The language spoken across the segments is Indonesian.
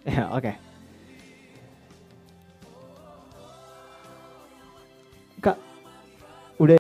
Ya, oke. Kak, udah.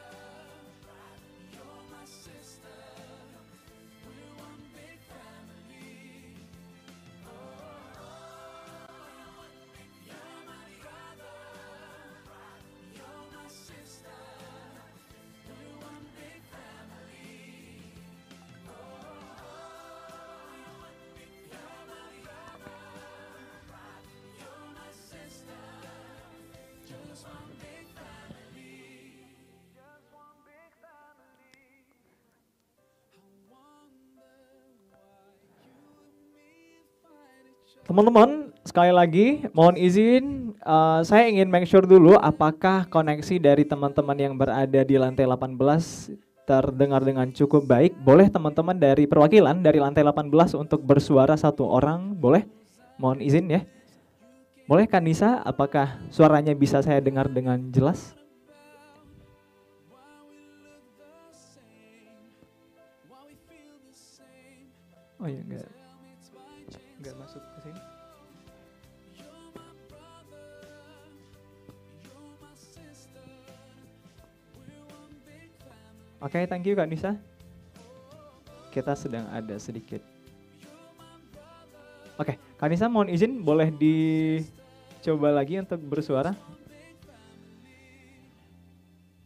Teman-teman, sekali lagi mohon izin, saya ingin make sure dulu apakah koneksi dari teman-teman yang berada di lantai 18 terdengar dengan cukup baik. Boleh teman-teman dari perwakilan dari lantai 18 untuk bersuara satu orang, boleh? Mohon izin ya. Boleh Kanisa, apakah suaranya bisa saya dengar dengan jelas? Oh ya, enggak masuk ke sini. Oke, thank you Kak Nisa. Kita sedang ada sedikit. Oke, Kak Nisa mohon izin boleh dicoba lagi untuk bersuara.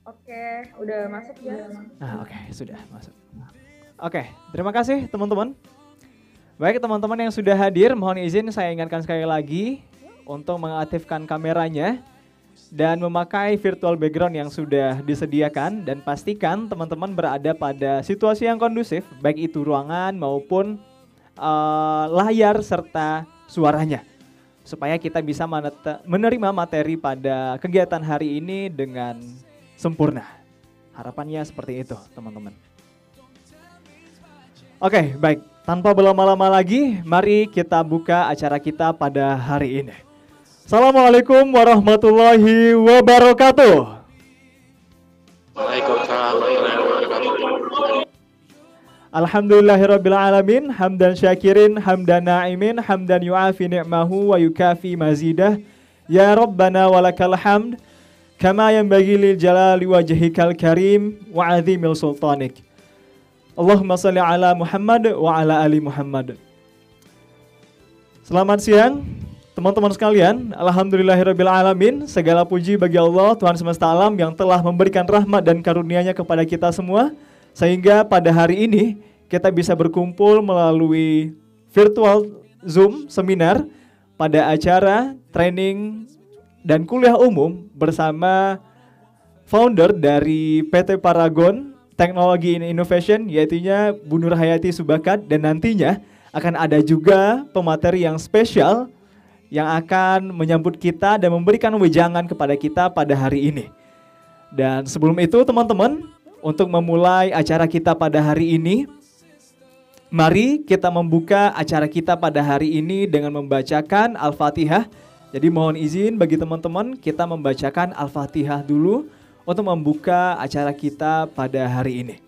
Oke, udah masuk ya. Oke, sudah masuk. Oke, terima kasih teman-teman. Baik teman-teman yang sudah hadir, mohon izin saya ingatkan sekali lagi untuk mengaktifkan kameranya dan memakai virtual background yang sudah disediakan, dan pastikan teman-teman berada pada situasi yang kondusif, baik itu ruangan maupun layar serta suaranya, supaya kita bisa menerima materi pada kegiatan hari ini dengan sempurna. Harapannya seperti itu teman-teman. Oke, baik. Tanpa berlama-lama lagi, mari kita buka acara kita pada hari ini. Assalamualaikum warahmatullahi wabarakatuh. Waalaikumsalam warahmatullahi wabarakatuh. Alhamdulillahirabbil alamin, hamdan syakirin, hamdan na'imin, hamdan yu'afi ni'mahu wa yukafi mazidah. Ya Rabbana walakal hamd, kama yanbaghi lil jalali wajhikal karim wa 'azimil sultanik. Allahumma salli ala Muhammad wa ala ali Muhammad. Selamat siang teman-teman sekalian. Alhamdulillahirabbil alamin, segala puji bagi Allah Tuhan semesta alam yang telah memberikan rahmat dan karunia-Nya kepada kita semua, sehingga pada hari ini kita bisa berkumpul melalui virtual Zoom seminar pada acara training dan kuliah umum bersama founder dari PT Paragon Technology and Innovation, yaitunya Bu Nur Hayati Subakat, dan nantinya akan ada juga pemateri yang spesial yang akan menyambut kita dan memberikan wejangan kepada kita pada hari ini. Dan sebelum itu teman-teman, untuk memulai acara kita pada hari ini, mari kita membuka acara kita pada hari ini dengan membacakan Al-Fatihah. Jadi mohon izin bagi teman-teman, kita membacakan Al-Fatihah dulu untuk membuka acara kita pada hari ini.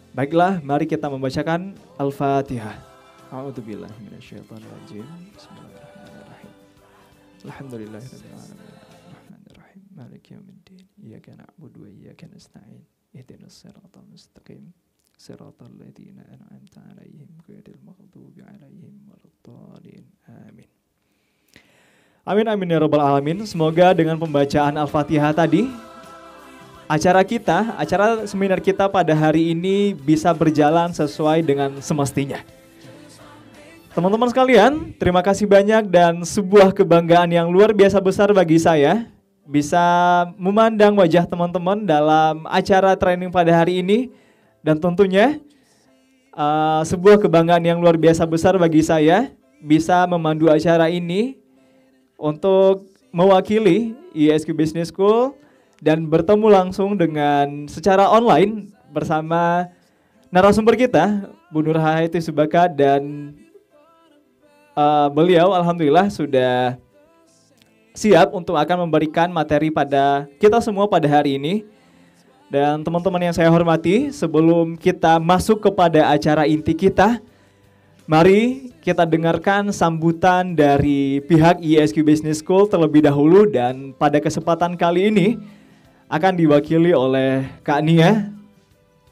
Baiklah, mari kita membacakan Al-Fatihah. A'udzubillahi minasyaitonirrajim. Bismillahirrahmanirrahim. Alhamdulillahirabbil alamin. Arrahmanirrahim. Maliki yaumiddin. Iyyaka na'budu wa iyyaka nasta'in. Ihdinas siratal mustaqim. Siratal ladzina an'amta 'alaihim ghairil maghdubi alaihim waladdallin. Amin. Amin amin ya rabbal alamin. Semoga dengan pembacaan Al-Fatihah tadi, acara seminar kita pada hari ini bisa berjalan sesuai dengan semestinya. Teman-teman sekalian, terima kasih banyak dan sebuah kebanggaan yang luar biasa besar bagi saya bisa memandang wajah teman-teman dalam acara training pada hari ini, dan tentunya sebuah kebanggaan yang luar biasa besar bagi saya bisa memandu acara ini untuk mewakili ISQ Business School dan bertemu langsung dengan secara online bersama narasumber kita, Bu Nur Hayati Subakat, dan beliau alhamdulillah sudah siap untuk akan memberikan materi pada kita semua pada hari ini. Dan teman-teman yang saya hormati, sebelum kita masuk kepada acara inti kita, Mari kita dengarkan sambutan dari pihak ISQ Business School terlebih dahulu, dan pada kesempatan kali ini akan diwakili oleh Kak Nia.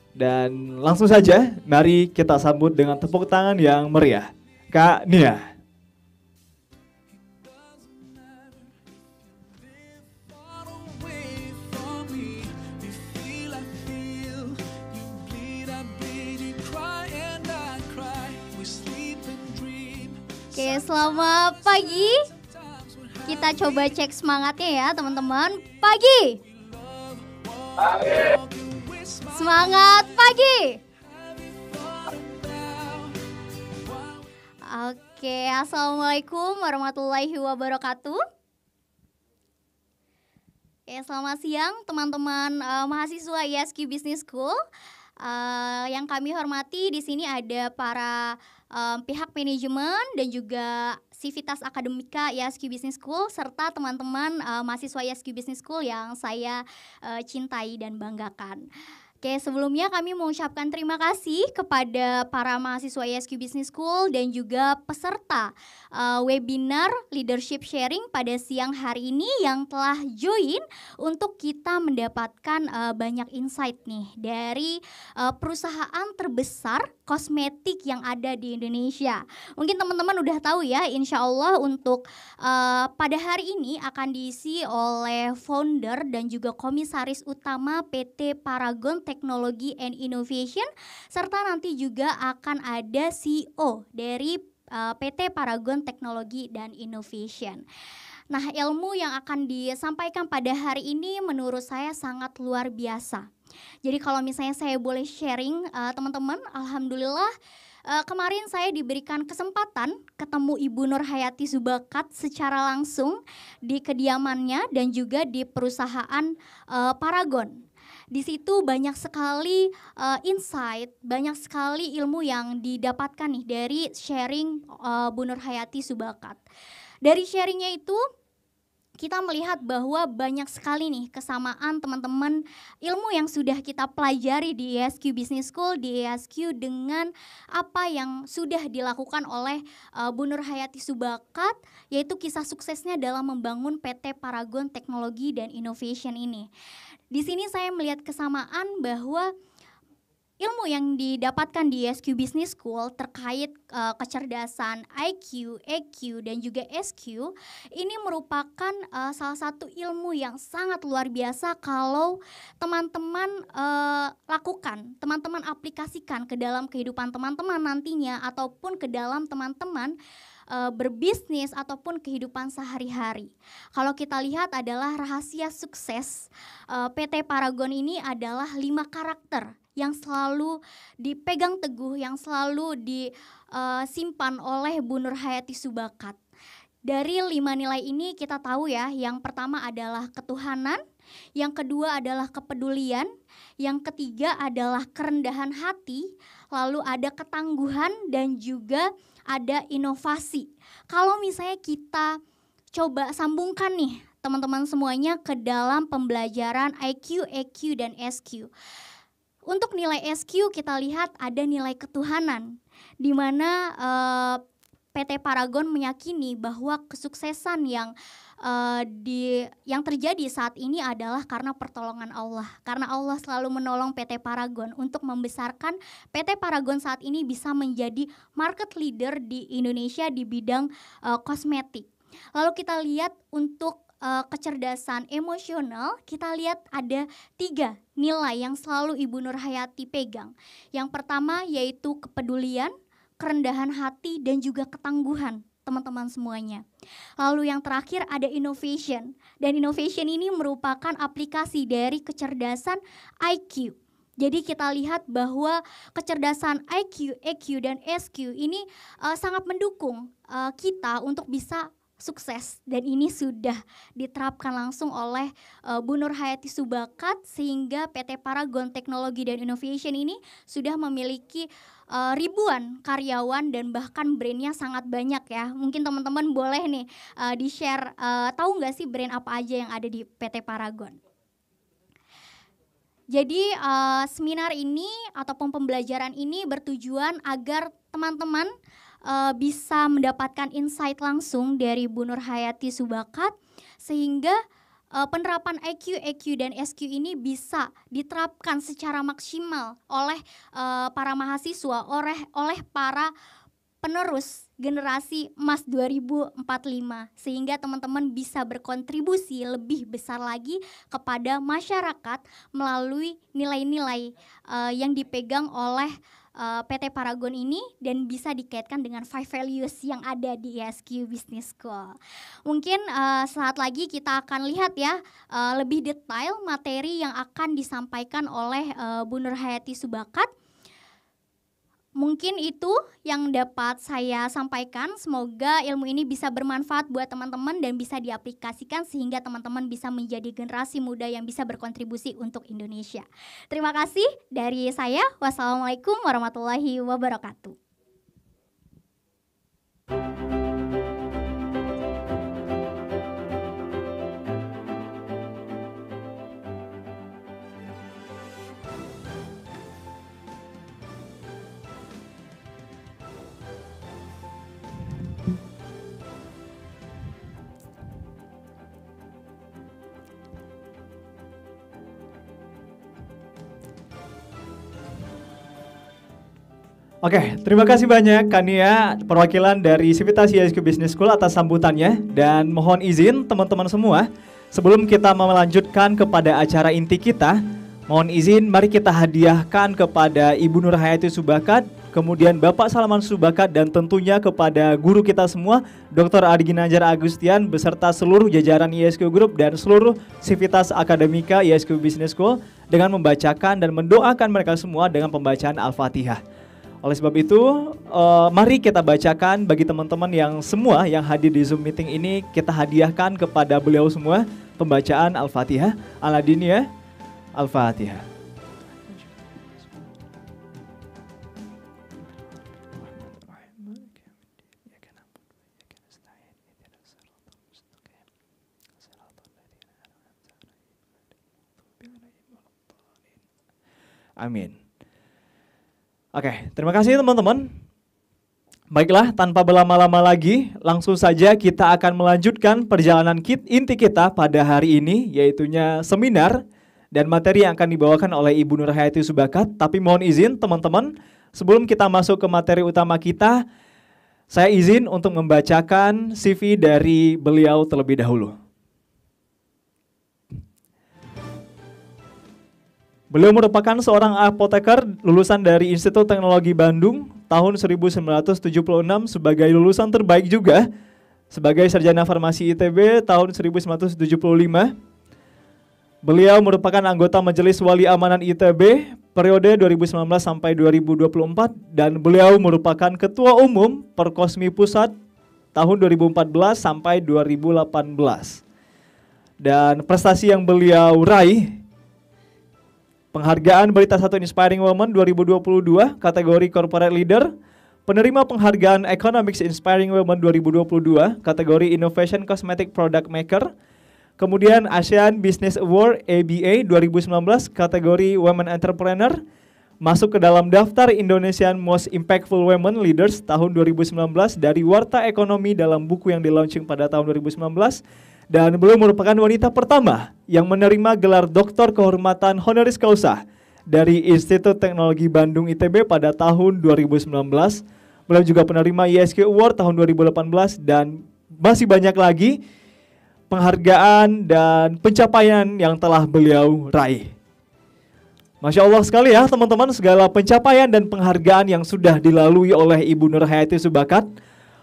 Dan langsung saja mari kita sambut dengan tepuk tangan yang meriah Kak Nia. Oke, selamat pagi. Kita coba cek semangatnya ya teman-teman. Pagi. Semangat pagi. Oke, assalamualaikum warahmatullahi wabarakatuh. Oke, selamat siang teman-teman mahasiswa ISQ Business School. Yang kami hormati di sini ada para pihak manajemen dan juga Sivitas Akademika ISQ Business School serta teman-teman mahasiswa ISQ Business School yang saya cintai dan banggakan. Oke, sebelumnya kami mengucapkan terima kasih kepada para mahasiswa ISQ Business School dan juga peserta webinar Leadership Sharing pada siang hari ini yang telah join untuk kita mendapatkan banyak insight nih dari perusahaan terbesar kosmetik yang ada di Indonesia. Mungkin teman-teman udah tahu ya, insya Allah untuk pada hari ini akan diisi oleh founder dan juga komisaris utama PT Paragon Technology and Innovation, serta nanti juga akan ada CEO dari PT Paragon Technology dan Innovation. Nah, ilmu yang akan disampaikan pada hari ini menurut saya sangat luar biasa. Jadi kalau misalnya saya boleh sharing teman-teman, alhamdulillah kemarin saya diberikan kesempatan ketemu Ibu Nur Hayati Subakat secara langsung di kediamannya dan juga di perusahaan Paragon. Di situ banyak sekali insight, banyak sekali ilmu yang didapatkan nih dari sharing Bu Nur Hayati Subakat. Dari sharingnya itu kita melihat bahwa banyak sekali nih kesamaan teman-teman ilmu yang sudah kita pelajari di ISQ Business School, di ISQ dengan apa yang sudah dilakukan oleh Bu Nur Hayati Subakat, yaitu kisah suksesnya dalam membangun PT Paragon Technology dan Innovation ini. Di sini saya melihat kesamaan bahwa ilmu yang didapatkan di ISQ Business School terkait kecerdasan IQ, EQ, dan juga SQ ini merupakan salah satu ilmu yang sangat luar biasa kalau teman-teman lakukan, teman-teman aplikasikan ke dalam kehidupan teman-teman nantinya ataupun ke dalam teman-teman berbisnis ataupun kehidupan sehari-hari. Kalau kita lihat adalah rahasia sukses PT Paragon ini adalah 5 karakter yang selalu dipegang teguh, yang selalu disimpan oleh Bu Nur Hayati Subakat. Dari 5 nilai ini kita tahu ya, yang pertama adalah ketuhanan, yang kedua adalah kepedulian, yang ketiga adalah kerendahan hati, lalu ada ketangguhan dan juga ada inovasi. Kalau misalnya kita coba sambungkan nih teman-teman semuanya ke dalam pembelajaran IQ, EQ, dan SQ. Untuk nilai SQ kita lihat ada nilai ketuhanan, di mana PT Paragon meyakini bahwa kesuksesan yang terjadi saat ini adalah karena pertolongan Allah. Karena Allah selalu menolong PT Paragon untuk membesarkan PT Paragon saat ini bisa menjadi market leader di Indonesia di bidang kosmetik. Lalu kita lihat untuk kecerdasan emosional, kita lihat ada 3 nilai yang selalu Ibu Nur Hayati pegang. Yang pertama yaitu kepedulian, kerendahan hati, dan juga ketangguhan teman-teman semuanya. Lalu yang terakhir ada innovation, dan innovation ini merupakan aplikasi dari kecerdasan IQ. Jadi kita lihat bahwa kecerdasan IQ, EQ, dan SQ ini sangat mendukung kita untuk bisa sukses, dan ini sudah diterapkan langsung oleh Bu Nur Hayati Subakat sehingga PT Paragon Technology dan Innovation ini sudah memiliki ribuan karyawan dan bahkan brandnya sangat banyak ya. Mungkin teman-teman boleh nih di-share, tahu nggak sih brand apa aja yang ada di PT Paragon? Jadi seminar ini ataupun pembelajaran ini bertujuan agar teman-teman bisa mendapatkan insight langsung dari Bu Nur Hayati Subakat, sehingga penerapan IQ, EQ, dan SQ ini bisa diterapkan secara maksimal oleh para mahasiswa, oleh para penerus generasi emas 2045, sehingga teman-teman bisa berkontribusi lebih besar lagi kepada masyarakat melalui nilai-nilai yang dipegang oleh PT Paragon ini dan bisa dikaitkan dengan 5 values yang ada di ISQ Business School. Mungkin saat lagi kita akan lihat ya lebih detail materi yang akan disampaikan oleh Bu Nur Hayati Subakat. Mungkin itu yang dapat saya sampaikan. Semoga ilmu ini bisa bermanfaat buat teman-teman dan bisa diaplikasikan sehingga teman-teman bisa menjadi generasi muda yang bisa berkontribusi untuk Indonesia. Terima kasih dari saya. Wassalamualaikum warahmatullahi wabarakatuh. Oke, terima kasih banyak Kania, perwakilan dari Sivitas ISQ Business School atas sambutannya. Dan mohon izin teman-teman semua, sebelum kita melanjutkan kepada acara inti kita, mohon izin mari kita hadiahkan kepada Ibu Nur Hayati Subakat, kemudian Bapak Salaman Subakat, dan tentunya kepada guru kita semua, Dr. Adi Ginanjar Agustian, beserta seluruh jajaran ISQ Group dan seluruh Sivitas Akademika ISQ Business School, dengan membacakan dan mendoakan mereka semua dengan pembacaan Al-Fatihah. Oleh sebab itu, mari kita bacakan bagi teman-teman yang semua yang hadir di Zoom meeting ini, kita hadiahkan kepada beliau semua pembacaan Al-Fatihah. Aladin ya, Al-Fatihah. Amin. Oke, terima kasih teman-teman. Baiklah, tanpa berlama-lama lagi, langsung saja kita akan melanjutkan perjalanan inti kita pada hari ini, yaitunya seminar dan materi yang akan dibawakan oleh Ibu Nur Hayati Subakat. Tapi mohon izin teman-teman, sebelum kita masuk ke materi utama kita, saya izin untuk membacakan CV dari beliau terlebih dahulu. Beliau merupakan seorang apoteker lulusan dari Institut Teknologi Bandung tahun 1976 sebagai lulusan terbaik juga sebagai sarjana farmasi ITB tahun 1975. Beliau merupakan anggota Majelis Wali Amanan ITB periode 2019 sampai 2024 dan beliau merupakan Ketua Umum Perkosmi Pusat tahun 2014 sampai 2018. Dan prestasi yang beliau raih: penghargaan Berita Satu Inspiring Woman 2022 kategori Corporate Leader, penerima penghargaan Economics Inspiring Woman 2022 kategori Innovation Cosmetic Product Maker, kemudian ASEAN Business Award ABA 2019 kategori Women Entrepreneur, masuk ke dalam daftar Indonesian Most Impactful Women Leaders tahun 2019 dari Warta Ekonomi dalam buku yang di-launching pada tahun 2019. Dan beliau merupakan wanita pertama yang menerima gelar Doktor Kehormatan Honoris Causa dari Institut Teknologi Bandung ITB pada tahun 2019. Beliau juga penerima ISQ Award tahun 2018 dan masih banyak lagi penghargaan dan pencapaian yang telah beliau raih. Masya Allah sekali ya teman-teman, segala pencapaian dan penghargaan yang sudah dilalui oleh Ibu Nur Hayati Subakat.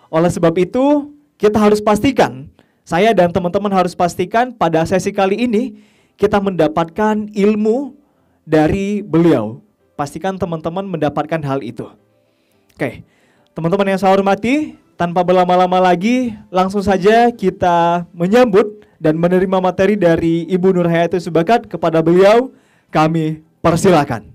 Oleh sebab itu kita harus pastikan, saya dan teman-teman harus pastikan pada sesi kali ini kita mendapatkan ilmu dari beliau. Pastikan teman-teman mendapatkan hal itu. Oke, teman-teman yang saya hormati, tanpa berlama-lama lagi, langsung saja kita menyambut dan menerima materi dari Ibu Nur Hayati Subakat. Kepada beliau, kami persilakan.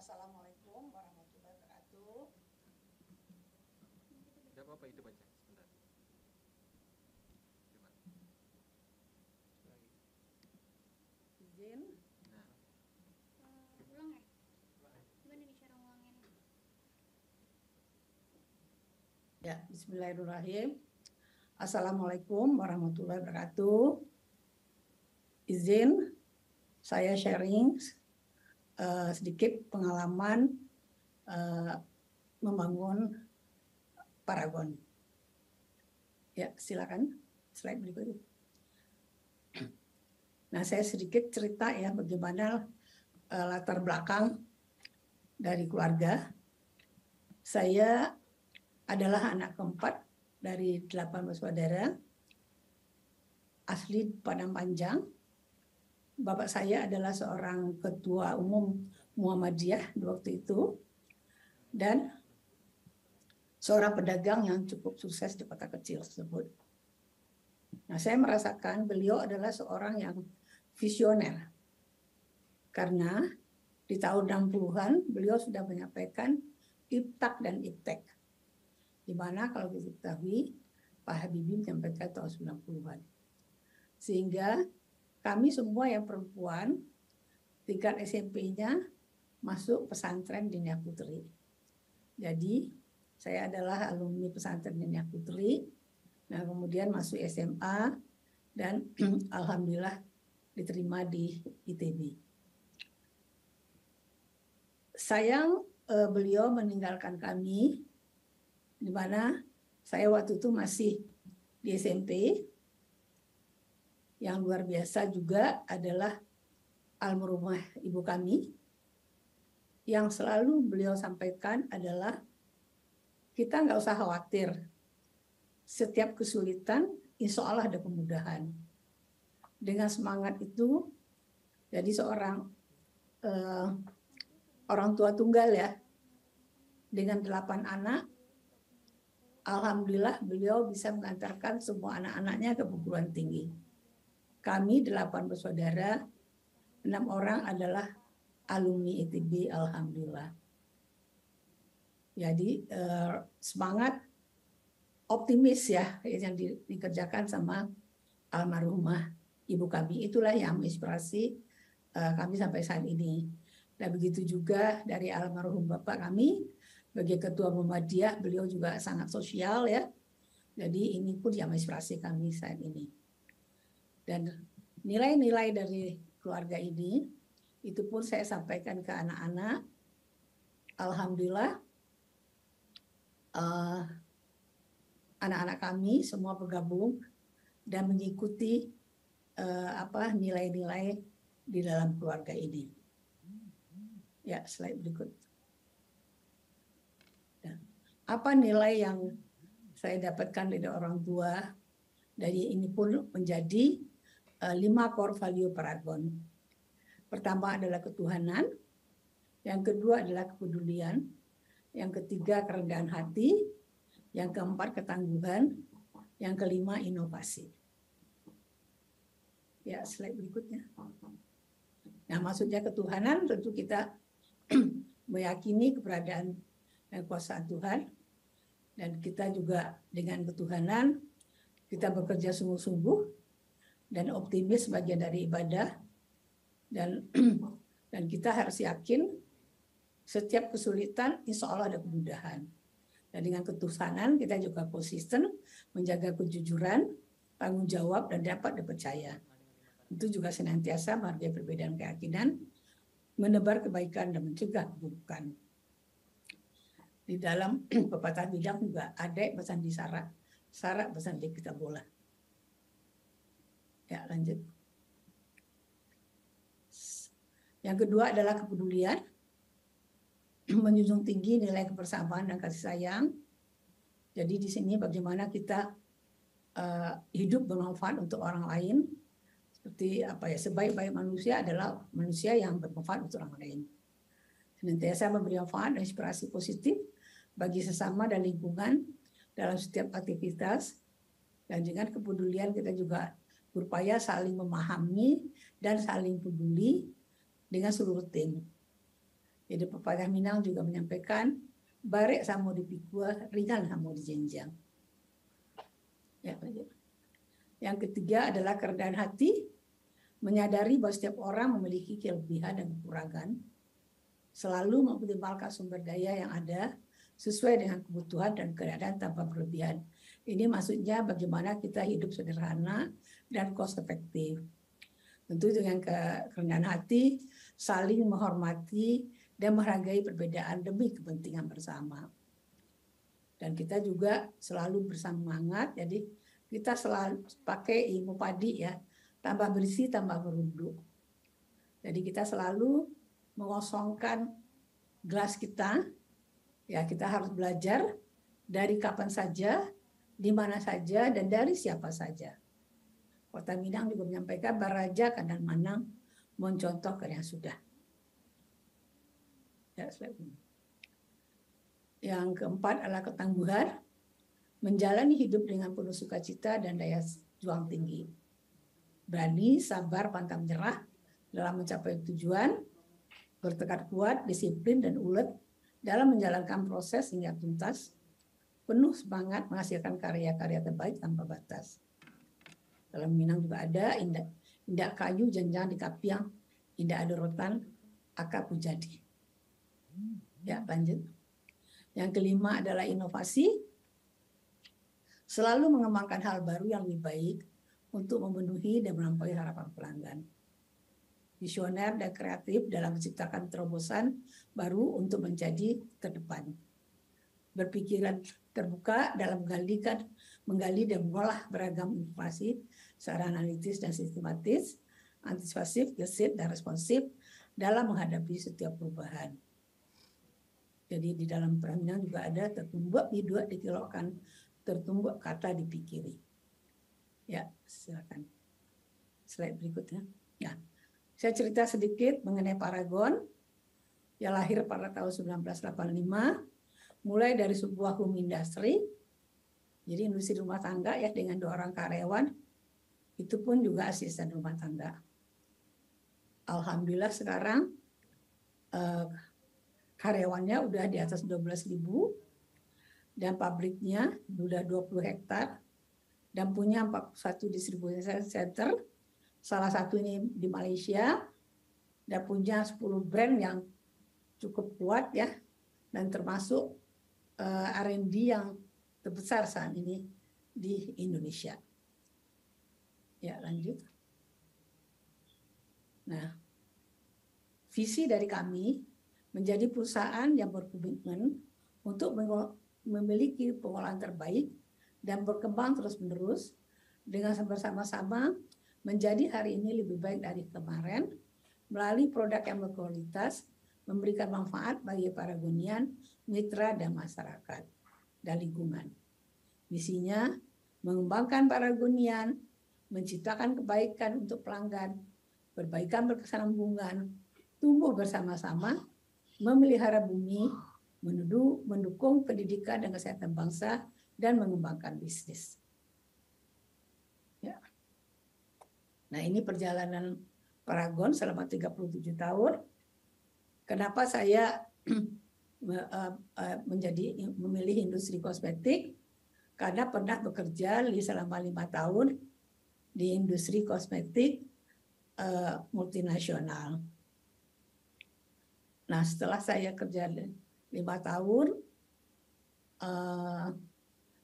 Assalamualaikum warahmatullahi wabarakatuh. Tidak apa-apa, itu baca sebentar. Coba. Izin. Nah, Ulang ya? Gimana nih cara ngulanginnya? Ya, bismillahirrahmanirrahim. Assalamualaikum warahmatullahi wabarakatuh. Izin saya sharing sedikit pengalaman membangun Paragon. Ya, silakan slide berikutnya. Nah, saya sedikit cerita ya bagaimana latar belakang dari keluarga. Saya adalah anak keempat dari 8 bersaudara, asli Padang Panjang. Bapak saya adalah seorang ketua umum Muhammadiyah di waktu itu, dan seorang pedagang yang cukup sukses di kota kecil tersebut. Nah, saya merasakan beliau adalah seorang yang visioner. Karena di tahun 60-an beliau sudah menyampaikan Iptak dan Iptek. Di mana kalau kita ketahui Pak Habibie menyampaikan tahun 90-an. Sehingga kami semua yang perempuan tingkat SMP-nya masuk pesantren Dinia Putri. Jadi saya adalah alumni pesantren Dinia Putri. Nah, kemudian masuk SMA dan alhamdulillah diterima di ITB. Sayang beliau meninggalkan kami, di mana saya waktu itu masih di SMP. Yang luar biasa juga adalah almarhumah ibu kami, yang selalu beliau sampaikan adalah kita nggak usah khawatir. Setiap kesulitan, insya Allah ada kemudahan. Dengan semangat itu, jadi seorang orang tua tunggal ya, dengan 8 anak, alhamdulillah beliau bisa mengantarkan semua anak-anaknya ke perguruan tinggi. Kami 8 bersaudara, 6 orang adalah alumni ITB, alhamdulillah. Jadi semangat optimis ya yang dikerjakan sama almarhumah ibu kami, itulah yang menginspirasi kami sampai saat ini. Dan begitu juga dari almarhum bapak kami sebagai ketua Muhammadiyah, beliau juga sangat sosial ya. Jadi ini pun yang menginspirasi kami saat ini. Dan nilai-nilai dari keluarga ini itu pun saya sampaikan ke anak-anak. Alhamdulillah anak-anak kami semua bergabung dan mengikuti nilai-nilai di dalam keluarga ini. Ya, slide berikut. Ya. Apa nilai yang saya dapatkan dari orang tua? Dari ini pun menjadi 5 core value Paragon. Pertama adalah ketuhanan, yang kedua adalah kepedulian, yang ketiga kerendahan hati, yang keempat ketangguhan, yang kelima inovasi. Ya, slide berikutnya. Nah, maksudnya ketuhanan tentu kita meyakini keberadaan dan kuasaan Tuhan, dan kita juga dengan ketuhanan kita bekerja sungguh-sungguh dan optimis bagian dari ibadah, dan kita harus yakin setiap kesulitan insya Allah ada kemudahan. Dan dengan ketuhanan kita juga konsisten menjaga kejujuran, tanggung jawab, dan dapat dipercaya. Itu juga senantiasa menghargai perbedaan keyakinan, menebar kebaikan dan mencegah keburukan. Di dalam pepatah bilang juga ada pesan di sarak, sarak pesan di kita bola. Ya, lanjut. Yang kedua adalah kepedulian, menjunjung tinggi nilai kebersamaan dan kasih sayang. Jadi di sini bagaimana kita hidup bermanfaat untuk orang lain, seperti sebaik-baik manusia adalah manusia yang bermanfaat untuk orang lain. Senantiasa memberi manfaat dan inspirasi positif bagi sesama dan lingkungan dalam setiap aktivitas, dan dengan kepedulian kita juga berupaya saling memahami dan saling peduli dengan seluruh tim. Jadi pepatah Minang juga menyampaikan, barek samo dipikul, ringan samo dijenjang. Ya, yang ketiga adalah kerendahan hati, menyadari bahwa setiap orang memiliki kelebihan dan kekurangan, selalu mengoptimalkan sumber daya yang ada sesuai dengan kebutuhan dan keadaan tanpa berlebihan. Ini maksudnya bagaimana kita hidup sederhana dan cost efektif. Tentu dengan kerendahan hati, saling menghormati dan menghargai perbedaan demi kepentingan bersama. Dan kita juga selalu bersemangat, jadi kita selalu pakai ilmu padi ya, tambah bersih, tambah merunduk. Jadi kita selalu mengosongkan gelas kita, ya kita harus belajar dari kapan saja, di mana saja, dan dari siapa saja. Kota Minang juga menyampaikan baraja kadang manang mencontohkan yang sudah. Ya, yang keempat adalah ketangguhan, menjalani hidup dengan penuh sukacita dan daya juang tinggi. Berani, sabar, pantang menyerah dalam mencapai tujuan, bertekad kuat, disiplin, dan ulet dalam menjalankan proses hingga tuntas, penuh semangat menghasilkan karya-karya terbaik tanpa batas. Dalam Minang juga ada indak kayu janjang di kapiang, indak ada rotan, akap jadi. Ya, lanjut. Yang kelima adalah inovasi, selalu mengembangkan hal baru yang lebih baik untuk memenuhi dan melampaui harapan pelanggan. Visioner dan kreatif dalam menciptakan terobosan baru untuk menjadi terdepan. Berpikiran terbuka dalam menggali dan mengolah beragam informasi secara analitis dan sistematis, antisipasif, gesit, dan responsif dalam menghadapi setiap perubahan. Jadi di dalam Minang juga ada tertumbuk bidua dikilaukan, tertumbuk kata dipikiri. Ya, silakan. Slide berikutnya. Ya. Saya cerita sedikit mengenai Paragon yang lahir pada tahun 1985, mulai dari sebuah home industry, jadi industri rumah tangga ya dengan 2 orang karyawan, itu pun juga asisten rumah tangga. Alhamdulillah sekarang karyawannya udah di atas 12.000 dan pabriknya udah 20 hektar dan punya 41 distribution center, salah satunya di Malaysia, dan punya 10 brand yang cukup kuat ya, dan termasuk R&D yang terbesar saat ini di Indonesia. Ya, lanjut. Nah, visi dari kami menjadi perusahaan yang berkomitmen untuk memiliki pengolahan terbaik dan berkembang terus-menerus dengan bersama-sama menjadi hari ini lebih baik dari kemarin melalui produk yang berkualitas, memberikan manfaat bagi Paragonian, mitra, dan masyarakat dan lingkungan. Misinya mengembangkan Paragonian, menciptakan kebaikan untuk pelanggan, perbaikan berkesinambungan, tumbuh bersama-sama, memelihara bumi, mendukung pendidikan dan kesehatan bangsa, dan mengembangkan bisnis. Ya. Nah, ini perjalanan Paragon selama 37 tahun. Kenapa saya memilih industri kosmetik? Karena pernah bekerja selama 5 tahun di industri kosmetik multinasional. Nah, setelah saya kerja 5 tahun,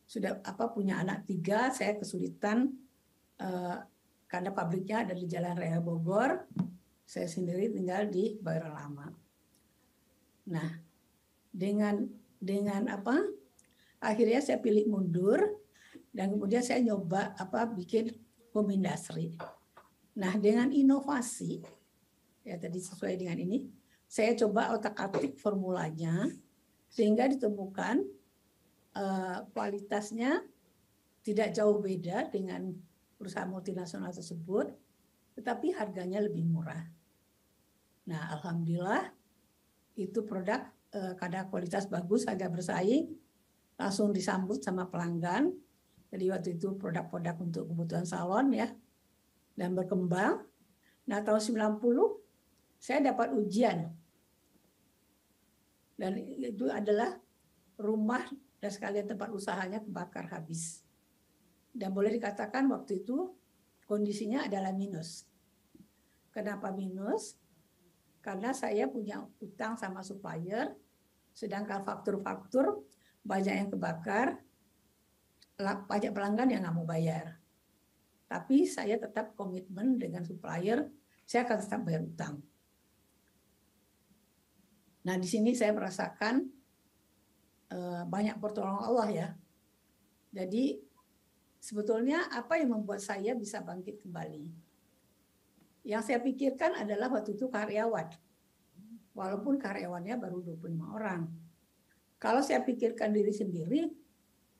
sudah punya anak 3, saya kesulitan karena pabriknya ada di Jalan Raya Bogor, saya sendiri tinggal di Bayoran Lama. Nah, dengan akhirnya saya pilih mundur dan kemudian saya nyoba bikin home industry. Nah, dengan inovasi ya tadi sesuai dengan ini, saya coba otak-atik formulanya sehingga ditemukan kualitasnya tidak jauh beda dengan perusahaan multinasional tersebut, tetapi harganya lebih murah. Nah, alhamdulillah itu produk karena kualitas bagus, harga bersaing, langsung disambut sama pelanggan. Jadi waktu itu produk-produk untuk kebutuhan salon ya, dan berkembang. Nah, tahun 90 saya dapat ujian Dan itu adalah rumah dan sekalian tempat usahanya kebakar habis. Dan boleh dikatakan waktu itu kondisinya adalah minus. Kenapa minus? Karena saya punya utang sama supplier, sedangkan faktur-faktur banyak yang kebakar, banyak pelanggan yang nggak mau bayar. Tapi saya tetap komitmen dengan supplier, saya akan tetap bayar utang. Nah, di sini saya merasakan banyak pertolongan Allah ya. Jadi sebetulnya apa yang membuat saya bisa bangkit kembali? Yang saya pikirkan adalah waktu itu karyawan. Walaupun karyawannya baru 25 orang. Kalau saya pikirkan diri sendiri,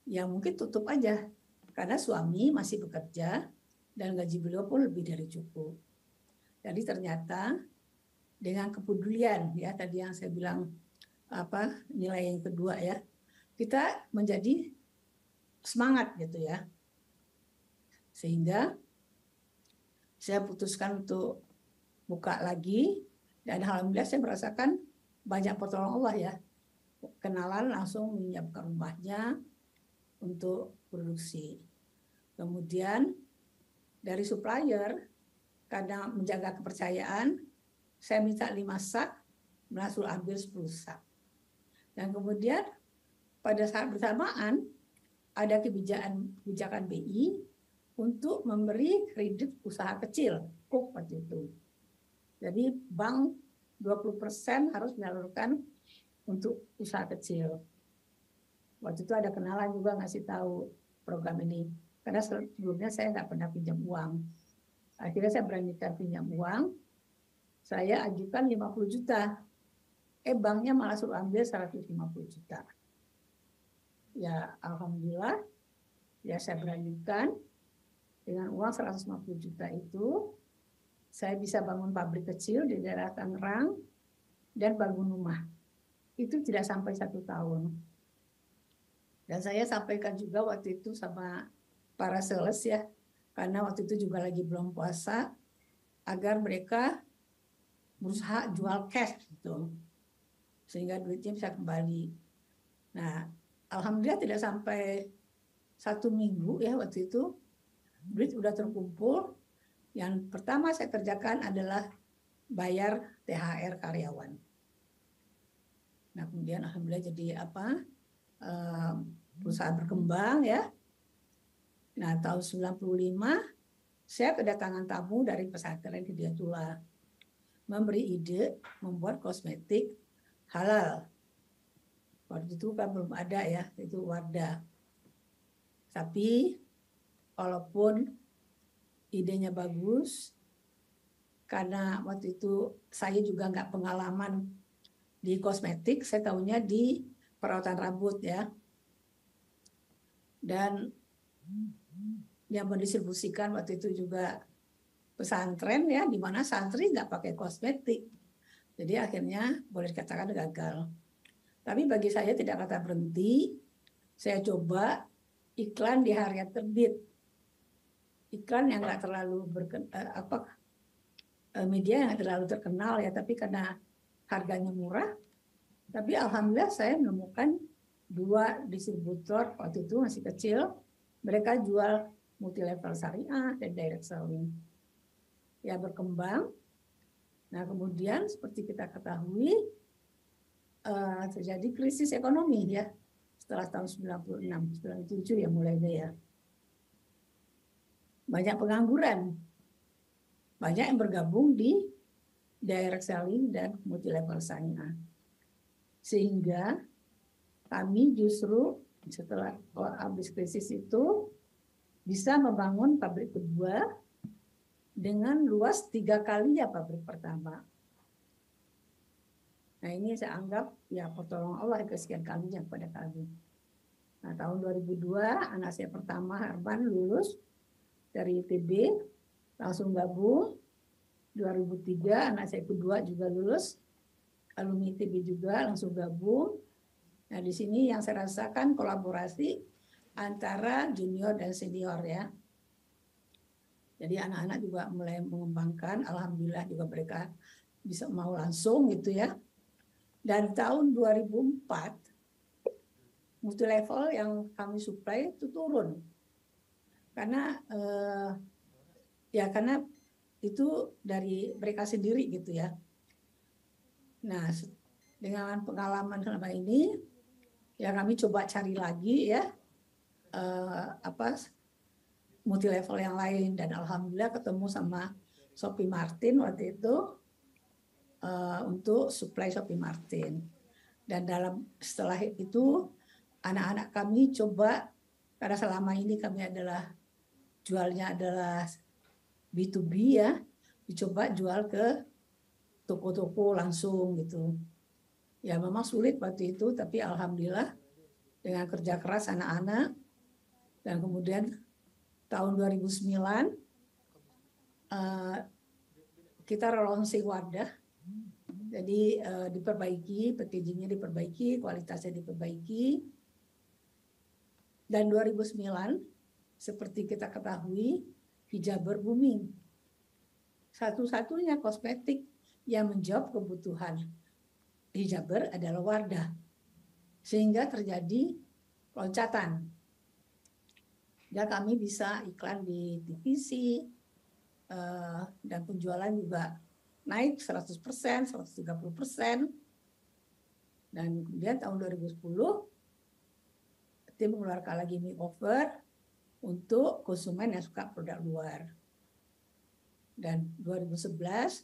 ya mungkin tutup aja. Karena suami masih bekerja dan gaji beliau pun lebih dari cukup. Jadi ternyata dengan kepedulian ya tadi yang saya bilang nilai yang kedua ya, kita menjadi semangat gitu ya. Sehingga saya putuskan untuk buka lagi dan alhamdulillah saya merasakan banyak pertolongan Allah ya. Kenalan langsung menyiapkan rumahnya untuk produksi. Kemudian dari supplier karena menjaga kepercayaan, saya minta 5 sak, langsung ambil 10 sak. Dan kemudian pada saat bersamaan ada kebijakan BI untuk memberi kredit usaha kecil, KUK waktu itu. Jadi bank 20% harus menyalurkan untuk usaha kecil. Waktu itu ada kenalan juga ngasih tahu program ini. Karena sebelumnya saya nggak pernah pinjam uang. Akhirnya saya beranikan pinjam uang. Saya ajukan 50 juta. Banknya malah suruh ambil 150 juta. Ya alhamdulillah, ya saya beranikan. Dengan uang 150 juta itu, saya bisa bangun pabrik kecil di daerah Tangerang dan bangun rumah. Itu tidak sampai 1 tahun. Dan saya sampaikan juga waktu itu sama para sales ya, karena waktu itu juga lagi belum puasa, agar mereka berusaha jual cash gitu, sehingga duitnya bisa kembali. Nah, alhamdulillah tidak sampai 1 minggu ya waktu itu, duit udah terkumpul. Yang pertama saya kerjakan adalah bayar THR karyawan. Nah kemudian alhamdulillah jadi perusahaan berkembang ya. Nah tahun 95 saya kedatangan tamu dari pesantren Hidayatullah, memberi ide membuat kosmetik halal. Waktu itu kan belum ada ya, itu Wardah. Tapi walaupun idenya bagus, karena waktu itu saya juga nggak pengalaman di kosmetik, saya tahunya di perawatan rambut ya. Dan yang mendistribusikan waktu itu juga pesantren ya, di mana santri nggak pakai kosmetik. Jadi akhirnya boleh dikatakan gagal. Tapi bagi saya tidak kata berhenti, saya coba iklan di harian terbit. Iklan yang nggak terlalu media yang terlalu terkenal ya, tapi karena harganya murah. Tapi alhamdulillah saya menemukan 2 distributor waktu itu masih kecil, mereka jual multi level syariah dan direct selling. Ya berkembang. Nah kemudian seperti kita ketahui terjadi krisis ekonomi ya setelah tahun 96, 97 ya mulainya ya. Banyak pengangguran, banyak yang bergabung di direct selling dan multi level syariah. Sehingga kami justru setelah habis krisis itu bisa membangun pabrik kedua dengan luas 3 kali ya pabrik pertama. Nah ini saya anggap ya pertolongan Allah kesekian kalinya kepada kami. Nah tahun 2002 anak saya pertama Herman lulus dari ITB, langsung gabung. 2003 anak saya kedua juga lulus, alumni ITB juga langsung gabung. Nah di sini yang saya rasakan kolaborasi antara junior dan senior ya. Jadi anak-anak juga mulai mengembangkan, alhamdulillah juga mereka bisa mau langsung gitu ya. Dan tahun 2004 multi level yang kami supply itu turun karena karena itu dari mereka sendiri gitu ya. Nah, dengan pengalaman selama ini ya kami coba cari lagi ya multi level yang lain, dan alhamdulillah ketemu sama Shopee Martin waktu itu untuk supply Shopee Martin. Dan setelah itu anak-anak kami coba, karena selama ini kami jualnya adalah B2B ya, dicoba jual ke toko-toko langsung gitu. Ya memang sulit waktu itu, tapi alhamdulillah dengan kerja keras anak-anak, dan kemudian tahun 2009 kita relaunching wadah. Jadi diperbaiki, packagingnya diperbaiki, kualitasnya diperbaiki. Dan 2009 seperti kita ketahui, hijaber booming. Satu-satunya kosmetik yang menjawab kebutuhan hijaber adalah Wardah. Sehingga terjadi loncatan. Dan kami bisa iklan di TVC, dan penjualan juga naik 100%, 130%. Dan kemudian tahun 2010, tim mengeluarkan lagi makeover untuk konsumen yang suka produk luar. Dan 2011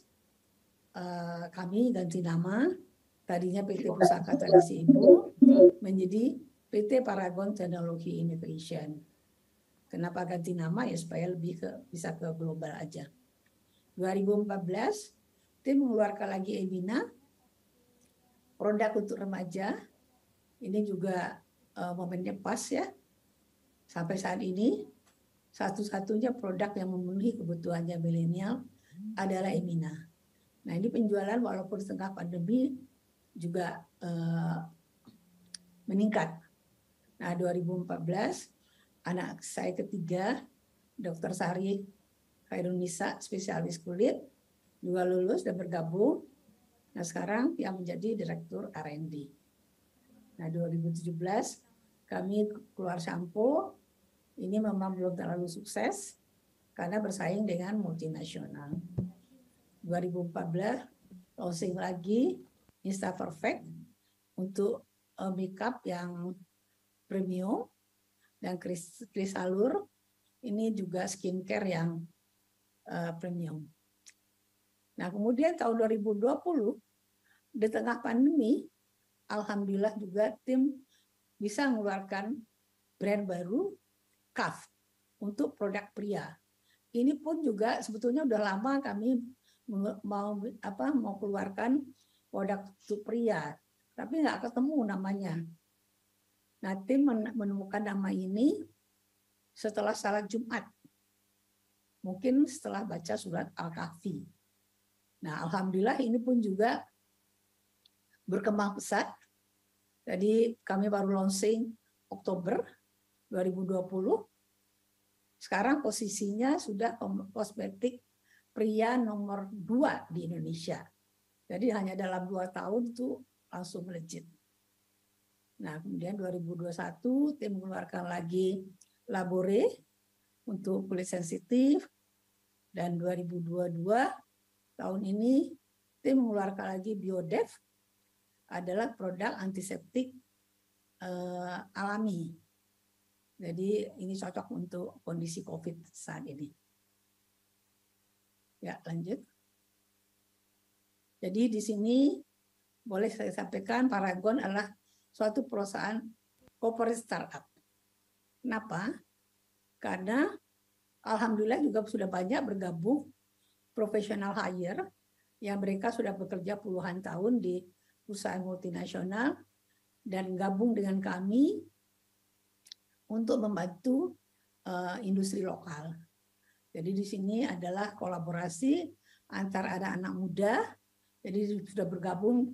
kami ganti nama, tadinya PT Pusaka Tradisi Ibu menjadi PT Paragon Technology Innovation. Kenapa ganti nama? Ya supaya bisa ke global aja. 2014 tim mengeluarkan lagi Ebina, produk untuk remaja. Ini juga momennya pas ya. Sampai saat ini satu-satunya produk yang memenuhi kebutuhannya milenial adalah Emina. Nah, ini penjualan walaupun setengah pandemi juga meningkat. Nah, 2014 anak saya ketiga, Dr. Sari Khairunisa, spesialis kulit, juga lulus dan bergabung. Nah, sekarang dia menjadi Direktur R&D. Nah, 2017 kami keluar shampoo. Ini memang belum terlalu sukses karena bersaing dengan multinasional. 2014 launching lagi Insta Perfect untuk makeup yang premium, dan Krisalur ini juga skincare yang premium. Nah, kemudian tahun 2020 di tengah pandemi, alhamdulillah juga tim bisa mengeluarkan brand baru, Kaf, untuk produk pria. Ini pun juga sebetulnya udah lama kami mau keluarkan produk untuk pria, tapi nggak ketemu namanya. Nah, tim menemukan nama ini setelah salat Jumat, mungkin setelah baca surat Al-Kahfi. Nah, alhamdulillah ini pun juga berkembang pesat. Jadi kami baru launching Oktober 2020. Sekarang posisinya sudah kosmetik pria nomor 2 di Indonesia. Jadi hanya dalam 2 tahun itu langsung melejit. Nah, kemudian 2021 tim mengeluarkan lagi Labore untuk kulit sensitif, dan 2022 tahun ini tim mengeluarkan lagi Biodev, adalah produk antiseptik alami. Jadi ini cocok untuk kondisi COVID saat ini. Ya, lanjut. Jadi di sini boleh saya sampaikan Paragon adalah suatu perusahaan corporate startup. Kenapa? Karena alhamdulillah juga sudah banyak bergabung professional hire yang mereka sudah bekerja puluhan tahun di perusahaan multinasional dan gabung dengan kami untuk membantu industri lokal. Jadi di sini adalah kolaborasi antara anak-anak muda. Jadi sudah bergabung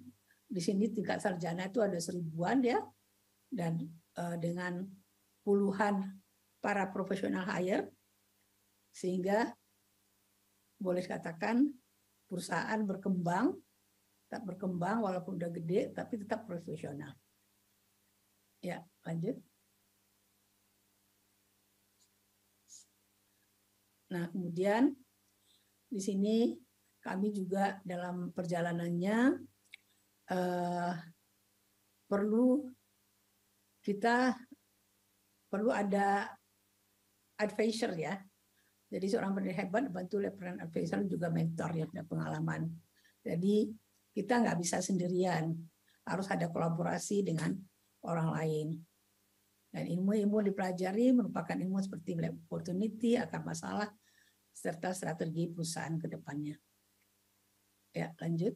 di sini tingkat sarjana itu ada 1000-an ya, dan dengan puluhan para profesional hire, sehingga boleh katakan perusahaan berkembang tetap berkembang walaupun udah gede, tapi tetap profesional. Ya, lanjut. Nah, kemudian di sini kami juga dalam perjalanannya perlu ada advisor ya. Jadi seorang pendiri hebat dibantu oleh peran advisor juga mentor yang punya pengalaman. Jadi kita nggak bisa sendirian, harus ada kolaborasi dengan orang lain. Dan ilmu-ilmu dipelajari merupakan ilmu seperti opportunity, akar masalah, serta strategi perusahaan ke depannya. Ya, lanjut.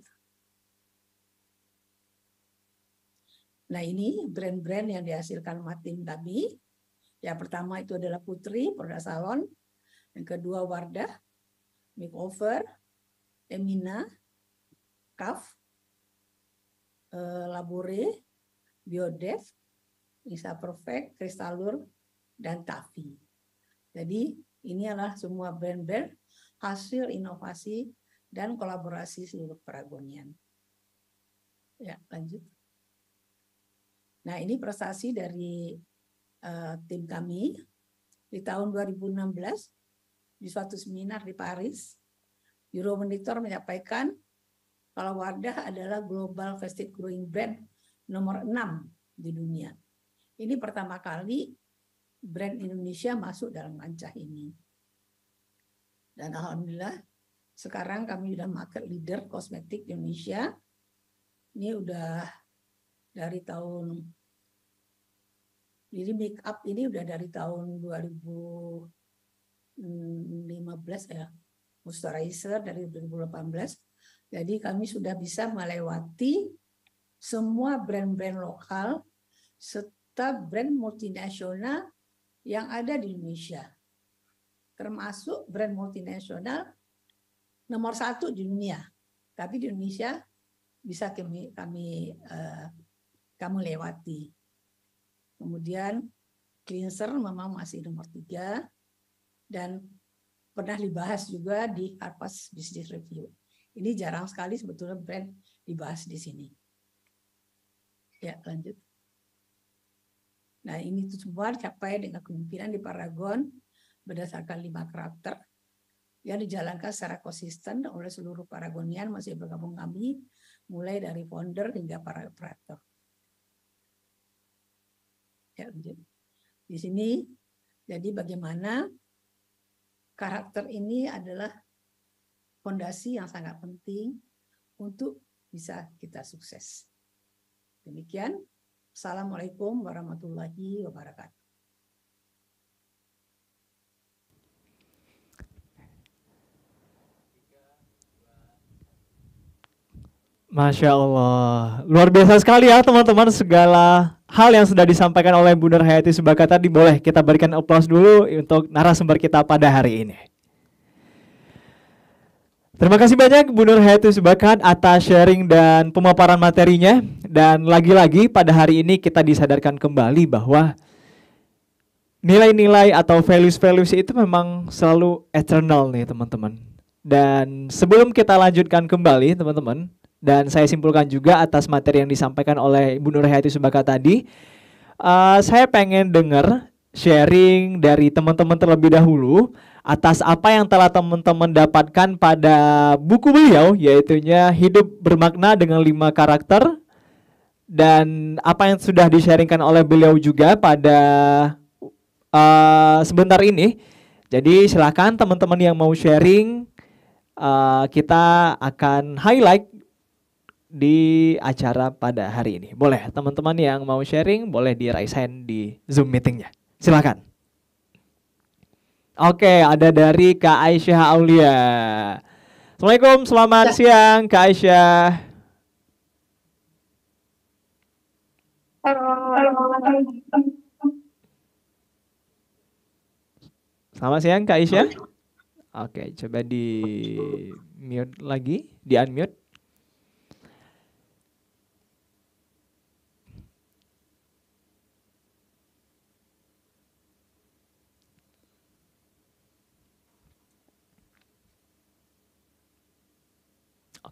Nah, ini brand-brand yang dihasilkan sama tim kami. Yang pertama itu adalah Putri, produk salon. Yang kedua Wardah, Makeover, Emina, Kaf, Labore, Biodev, Nisa Perfect, Kristalur, dan Tafi. Jadi ini adalah semua brand-brand hasil inovasi dan kolaborasi seluruh peragonian. Ya, lanjut. Nah, ini prestasi dari tim kami di tahun 2016 di suatu seminar di Paris. Euromonitor menyampaikan kalau Wardah adalah global fastest growing brand nomor 6 di dunia. Ini pertama kali brand Indonesia masuk dalam kancah ini. Dan alhamdulillah sekarang kami sudah market leader kosmetik di Indonesia. Ini udah dari tahun, jadi make up ini udah dari tahun 2015 ya, moisturizer dari 2018. Jadi kami sudah bisa melewati semua brand-brand lokal serta brand multinasional yang ada di Indonesia. Termasuk brand multinasional nomor 1 di dunia. Tapi di Indonesia bisa kami lewati. Kemudian cleanser memang masih nomor 3 dan pernah dibahas juga di Harvard Business Review. Ini jarang sekali sebetulnya brand dibahas di sini. Ya, lanjut. Nah, ini semua dicapai dengan kepemimpinan di Paragon berdasarkan 5 karakter yang dijalankan secara konsisten oleh seluruh Paragonian masih bergabung kami, mulai dari founder hingga para operator. Ya, lanjut. Di sini, jadi bagaimana karakter ini adalah fondasi yang sangat penting untuk bisa kita sukses. Demikian. Assalamualaikum warahmatullahi wabarakatuh. Masya Allah, luar biasa sekali ya teman-teman, segala hal yang sudah disampaikan oleh Bu Nur Hayati Subaka tadi. Boleh kita berikan aplaus dulu untuk narasumber kita pada hari ini. Terima kasih banyak Bu Nur Hayati Subaka atas sharing dan pemaparan materinya. Dan lagi-lagi pada hari ini kita disadarkan kembali bahwa nilai-nilai atau values-values itu memang selalu eternal nih teman-teman. Dan sebelum kita lanjutkan kembali teman-teman, dan saya simpulkan juga atas materi yang disampaikan oleh Bu Nur Hayati Subaka tadi, saya pengen dengar sharing dari teman-teman terlebih dahulu atas apa yang telah teman-teman dapatkan pada buku beliau, yaitunya Hidup Bermakna dengan 5 Karakter, dan apa yang sudah di-sharingkan oleh beliau juga pada sebentar ini. Jadi silakan teman-teman yang mau sharing, kita akan highlight di acara pada hari ini. Boleh teman-teman yang mau sharing boleh di raise hand di Zoom meetingnya. Silakan. Oke, ada dari Kak Aisyah Aulia. Assalamualaikum, selamat siang Kak Aisyah. Selamat siang Kak Aisyah. Oke, coba di mute lagi, di unmute.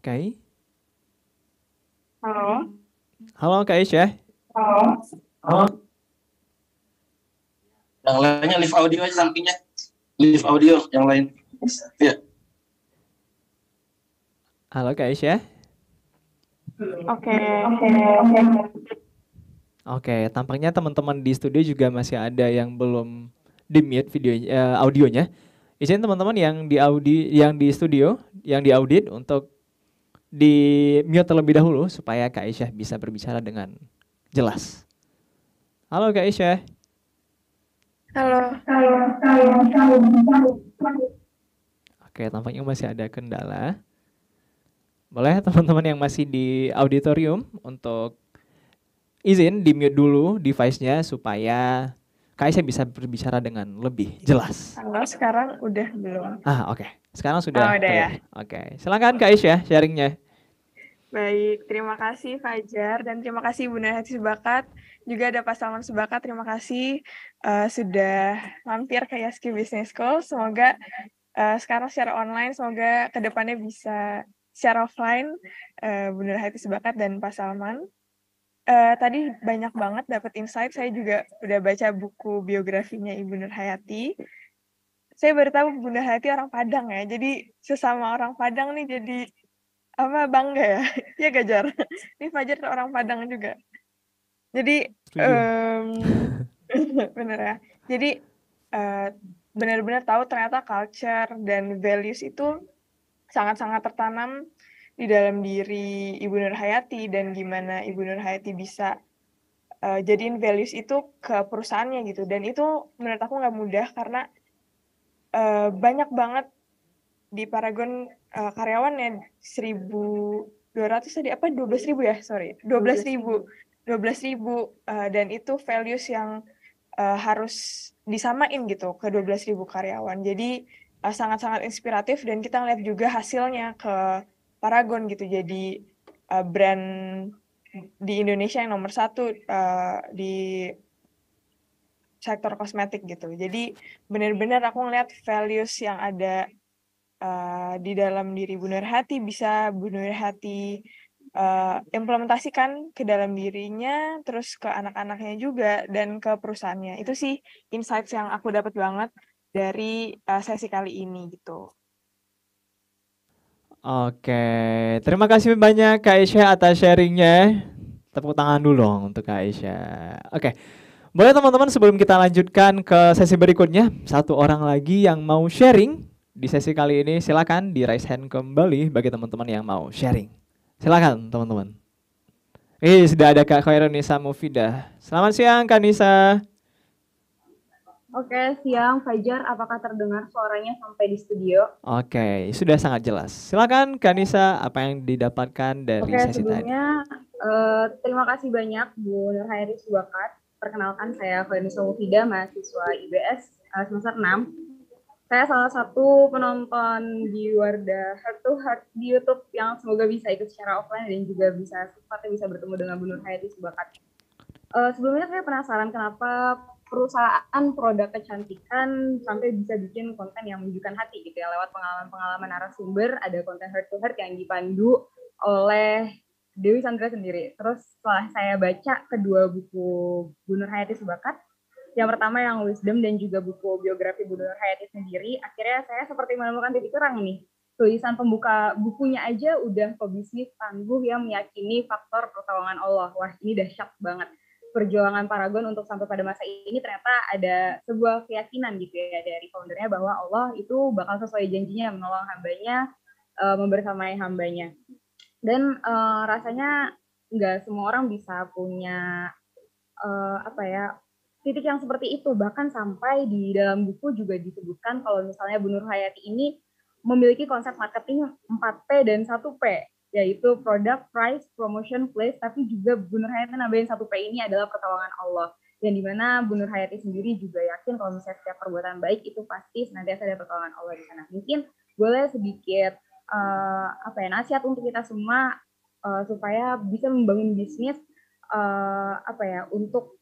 Oke. Halo Kak Aisyah. Yang lainnya live audio aja sampingnya. Live audio yang lain. Ya. Halo Kak Aisyah. Oke. Oke, tampaknya teman-teman di studio juga masih ada yang belum di-mute audionya. Izin teman-teman yang di studio, yang di audit untuk di-mute terlebih dahulu supaya Kak Aisyah bisa berbicara dengan jelas. Halo Kak Aisyah. Halo. Oke, tampaknya masih ada kendala. Boleh teman-teman yang masih di auditorium untuk izin di-mute dulu device-nya supaya Kak Aisyah bisa berbicara dengan lebih jelas. Halo, sekarang udah belum? Oke. Sekarang sudah udah ya. clear. Oke, silakan Kak Aisyah sharingnya. Baik, terima kasih Fajar dan terima kasih Bunda Hati Sebakat. Juga ada Pak Salman Sebakat, terima kasih sudah mampir ke Yaski Business School. Semoga sekarang secara online, semoga kedepannya bisa secara offline Bunda Hati Sebakat dan Pak Salman. Tadi banyak banget dapat insight. Saya juga udah baca buku biografinya Ibu Nur Hayati. Saya baru tahu Bunda Hayati orang Padang ya. Jadi sesama orang Padang nih jadi bangga ya. Iya Gajar. Ini Fajar orang Padang juga. Jadi bener ya. Jadi benar-benar tahu ternyata culture dan values itu sangat-sangat tertanam di dalam diri Ibu Nur Hayati dan gimana Ibu Nur Hayati bisa jadiin values itu ke perusahaannya gitu. Dan itu menurut aku nggak mudah karena banyak banget di Paragon karyawannya 1.200 tadi 12.000 ya, sorry 12.000 dan itu values yang harus disamain gitu ke 12.000 karyawan. Jadi sangat-sangat inspiratif dan kita ngeliat juga hasilnya ke Paragon gitu. Jadi brand di Indonesia yang nomor 1 di sektor kosmetik gitu. Jadi benar-benar aku ngeliat values yang ada di dalam diri Bu Nur Hayati bisa Bu Nur Hayati implementasikan ke dalam dirinya, terus ke anak-anaknya juga dan ke perusahaannya. Itu sih insights yang aku dapat banget dari sesi kali ini gitu. Oke, terima kasih banyak Kak Aisyah atas sharingnya. Tepuk tangan dulu dong untuk Kak Aisyah. Oke, boleh teman-teman sebelum kita lanjutkan ke sesi berikutnya, satu orang lagi yang mau sharing di sesi kali ini silakan di raise hand kembali bagi teman-teman yang mau sharing. Silakan teman-teman. Sudah ada Kak Khairunisa Mufidah. Selamat siang Kak Nisa. Oke, siang Fajar, apakah terdengar suaranya sampai di studio? Oke, sudah sangat jelas. Silakan Kak Nisa, apa yang didapatkan dari sesi tadi? Sebelumnya terima kasih banyak Bu Nur Hayati Sebakat. Perkenalkan saya Khairunisa Mufidah, mahasiswa IBS semester 6. Saya salah satu penonton di Wardah Heart to Heart di YouTube yang semoga bisa ikut secara offline dan juga bisa bertemu dengan Bu Nur Hayati Sebakat. Sebelumnya saya penasaran kenapa perusahaan produk kecantikan sampai bisa bikin konten yang menunjukkan hati gitu ya, lewat pengalaman-pengalaman narasumber. Ada konten heart to heart yang dipandu oleh Dewi Sandra sendiri. Terus setelah saya baca kedua buku Bu Nur Hayati Sebakat, yang pertama yang Wisdom dan juga buku biografi Bu Nur Hayati sendiri, akhirnya saya seperti menemukan titik terang nih. Tulisan pembuka bukunya aja udah pebisnis tangguh yang meyakini faktor pertolongan Allah. Wah, ini dahsyat banget. Perjuangan Paragon untuk sampai pada masa ini ternyata ada sebuah keyakinan gitu ya dari foundernya bahwa Allah itu bakal sesuai janjinya menolong hambanya, membersamai hambanya. Dan rasanya nggak semua orang bisa punya titik yang seperti itu. Bahkan sampai di dalam buku juga disebutkan kalau misalnya Bu Nur Hayati ini memiliki konsep marketing 4P dan 1P, yaitu product, price, promotion, place, tapi juga Bu Nur Hayati nambahin 1P ini adalah pertolongan Allah. Dan dimana Bu Nur Hayati sendiri juga yakin kalau misalnya setiap perbuatan baik itu pasti senantiasa ada pertolongan Allah di sana. Mungkin boleh sedikit nasihat untuk kita semua supaya bisa membangun bisnis untuk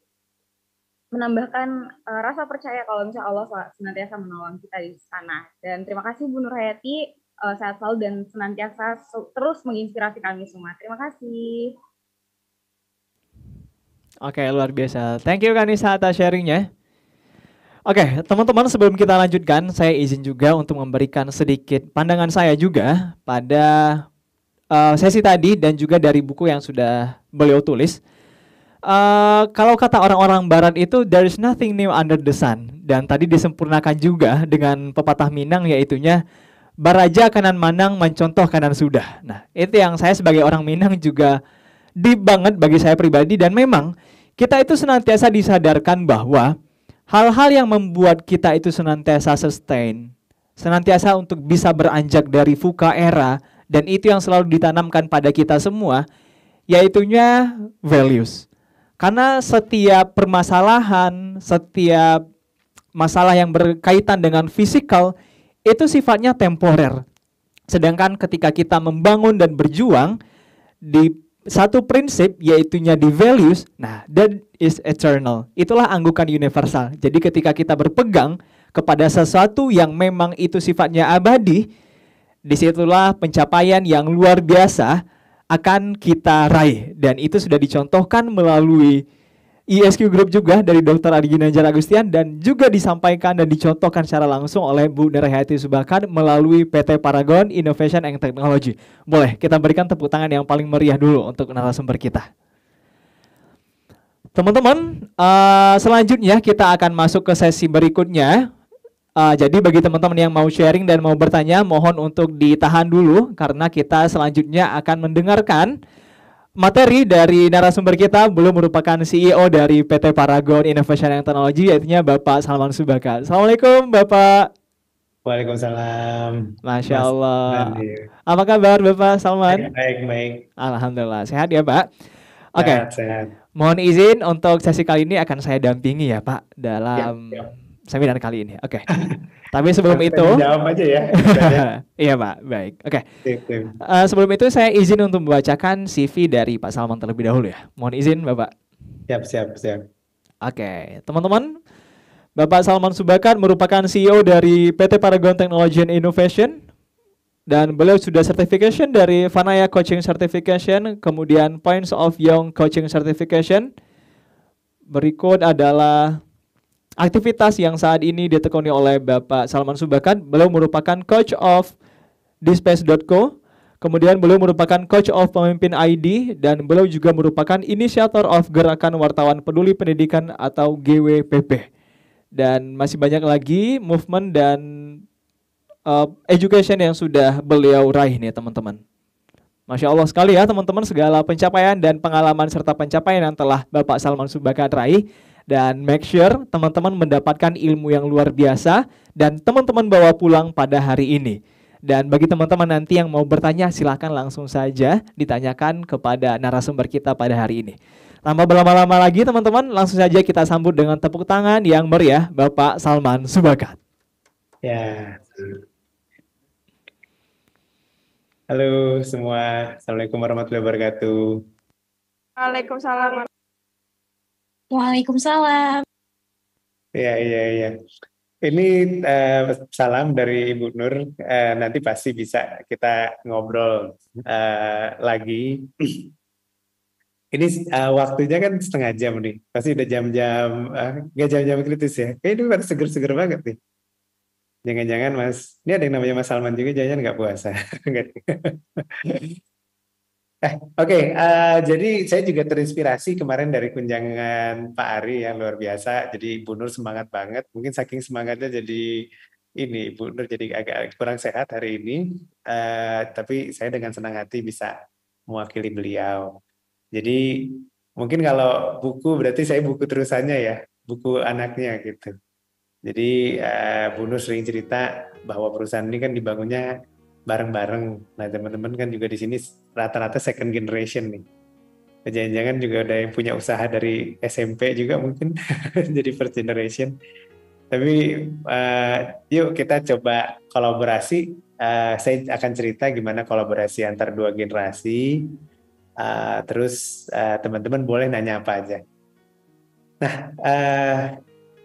menambahkan rasa percaya kalau misalnya Allah senantiasa menolong kita di sana. Dan terima kasih Bu Nur Hayati, sehat selalu dan senantiasa terus menginspirasi kami semua. Terima kasih. Oke, luar biasa. Thank you Kanisa atas sharingnya. Oke, teman-teman sebelum kita lanjutkan, saya izin juga untuk memberikan sedikit pandangan saya juga pada sesi tadi dan juga dari buku yang sudah beliau tulis. Kalau kata orang-orang barat itu there is nothing new under the sun, dan tadi disempurnakan juga dengan pepatah Minang yaitunya baraja kanan manang mencontoh kanan sudah. Nah, itu yang saya sebagai orang Minang juga deep banget bagi saya pribadi, dan memang kita itu senantiasa disadarkan bahwa hal-hal yang membuat kita itu senantiasa sustain, senantiasa untuk bisa beranjak dari VUCA era, dan itu yang selalu ditanamkan pada kita semua, yaitunya values. Karena setiap permasalahan, setiap masalah yang berkaitan dengan fisikal, itu sifatnya temporer. Sedangkan ketika kita membangun dan berjuang di satu prinsip, yaitunya di values, nah that is eternal. Itulah anggukan universal. Jadi ketika kita berpegang kepada sesuatu yang memang itu sifatnya abadi, disitulah pencapaian yang luar biasa akan kita raih. Dan itu sudah dicontohkan melalui ISQ Group juga dari Dr. Adi Ginanjar Agustian, dan juga disampaikan dan dicontohkan secara langsung oleh Bu Nurhayati Subakar melalui PT Paragon Innovation and Technology. Boleh kita berikan tepuk tangan yang paling meriah dulu untuk narasumber kita. Teman-teman, selanjutnya kita akan masuk ke sesi berikutnya. Jadi bagi teman-teman yang mau sharing dan mau bertanya, mohon untuk ditahan dulu karena kita selanjutnya akan mendengarkan materi dari narasumber kita, belum merupakan CEO dari PT Paragon Innovation and Technology, yaitu Bapak Salman Subakar. Assalamualaikum Bapak. Waalaikumsalam. Masya Mas Allah. Nadir. Apa kabar Bapak Salman? Baik. Alhamdulillah, sehat ya Pak? Oke. Sehat. Mohon izin untuk sesi kali ini akan saya dampingi ya Pak dalam seminar kali ini. Oke. Tapi sebelum itu, jawab aja ya. iya Pak, baik. Oke. Sip. Sebelum itu saya izin untuk membacakan CV dari Pak Salman terlebih dahulu ya. Mohon izin Bapak. Siap. Oke, teman-teman. Bapak Salman Subakar merupakan CEO dari PT Paragon Technology and Innovation, dan beliau sudah certification dari Vanaya Coaching Certification, kemudian Points of Young Coaching Certification. Berikut adalah aktivitas yang saat ini ditekuni oleh Bapak Salman Subakar. Beliau merupakan coach of Dispace.co, kemudian beliau merupakan coach of Pemimpin ID, dan beliau juga merupakan inisiator of Gerakan Wartawan Peduli Pendidikan atau GWPP. Dan masih banyak lagi movement dan education yang sudah beliau raih nih teman-teman. Masya Allah sekali ya teman-teman, segala pencapaian dan pengalaman serta pencapaian yang telah Bapak Salman Subakar raih. Dan make sure teman-teman mendapatkan ilmu yang luar biasa dan teman-teman bawa pulang pada hari ini. Dan bagi teman-teman nanti yang mau bertanya, silahkan langsung saja ditanyakan kepada narasumber kita pada hari ini. Tanpa berlama-lama lagi teman-teman, langsung saja kita sambut dengan tepuk tangan yang meriah Bapak Salman Subakar. Ya. Halo semua, Assalamualaikum warahmatullahi wabarakatuh. Waalaikumsalam. Waalaikumsalam. Iya. Ini salam dari Ibu Nur. Nanti pasti bisa kita ngobrol lagi. Ini waktunya kan setengah jam nih. Pasti udah jam-jam, nggak jam-jam kritis ya. Kayak ini pada seger-seger banget nih. Jangan-jangan Mas, ini ada yang namanya Mas Salman juga, jangan nggak puasa. Oke, jadi saya juga terinspirasi kemarin dari kunjungan Pak Ari yang luar biasa. Jadi Ibu Nur semangat banget. Mungkin saking semangatnya jadi ini Ibu Nur jadi agak kurang sehat hari ini. Tapi saya dengan senang hati bisa mewakili beliau. Jadi mungkin kalau buku berarti saya buku terusannya ya, buku anaknya gitu. Jadi Bu Nur sering cerita bahwa perusahaan ini kan dibangunnya bareng-bareng. Nah teman-teman kan juga di sini rata-rata second generation nih. Jangan-jangan juga ada yang punya usaha dari SMP juga mungkin jadi first generation. Tapi yuk kita coba kolaborasi. Saya akan cerita gimana kolaborasi antar dua generasi. Terus teman-teman boleh nanya apa aja. Nah,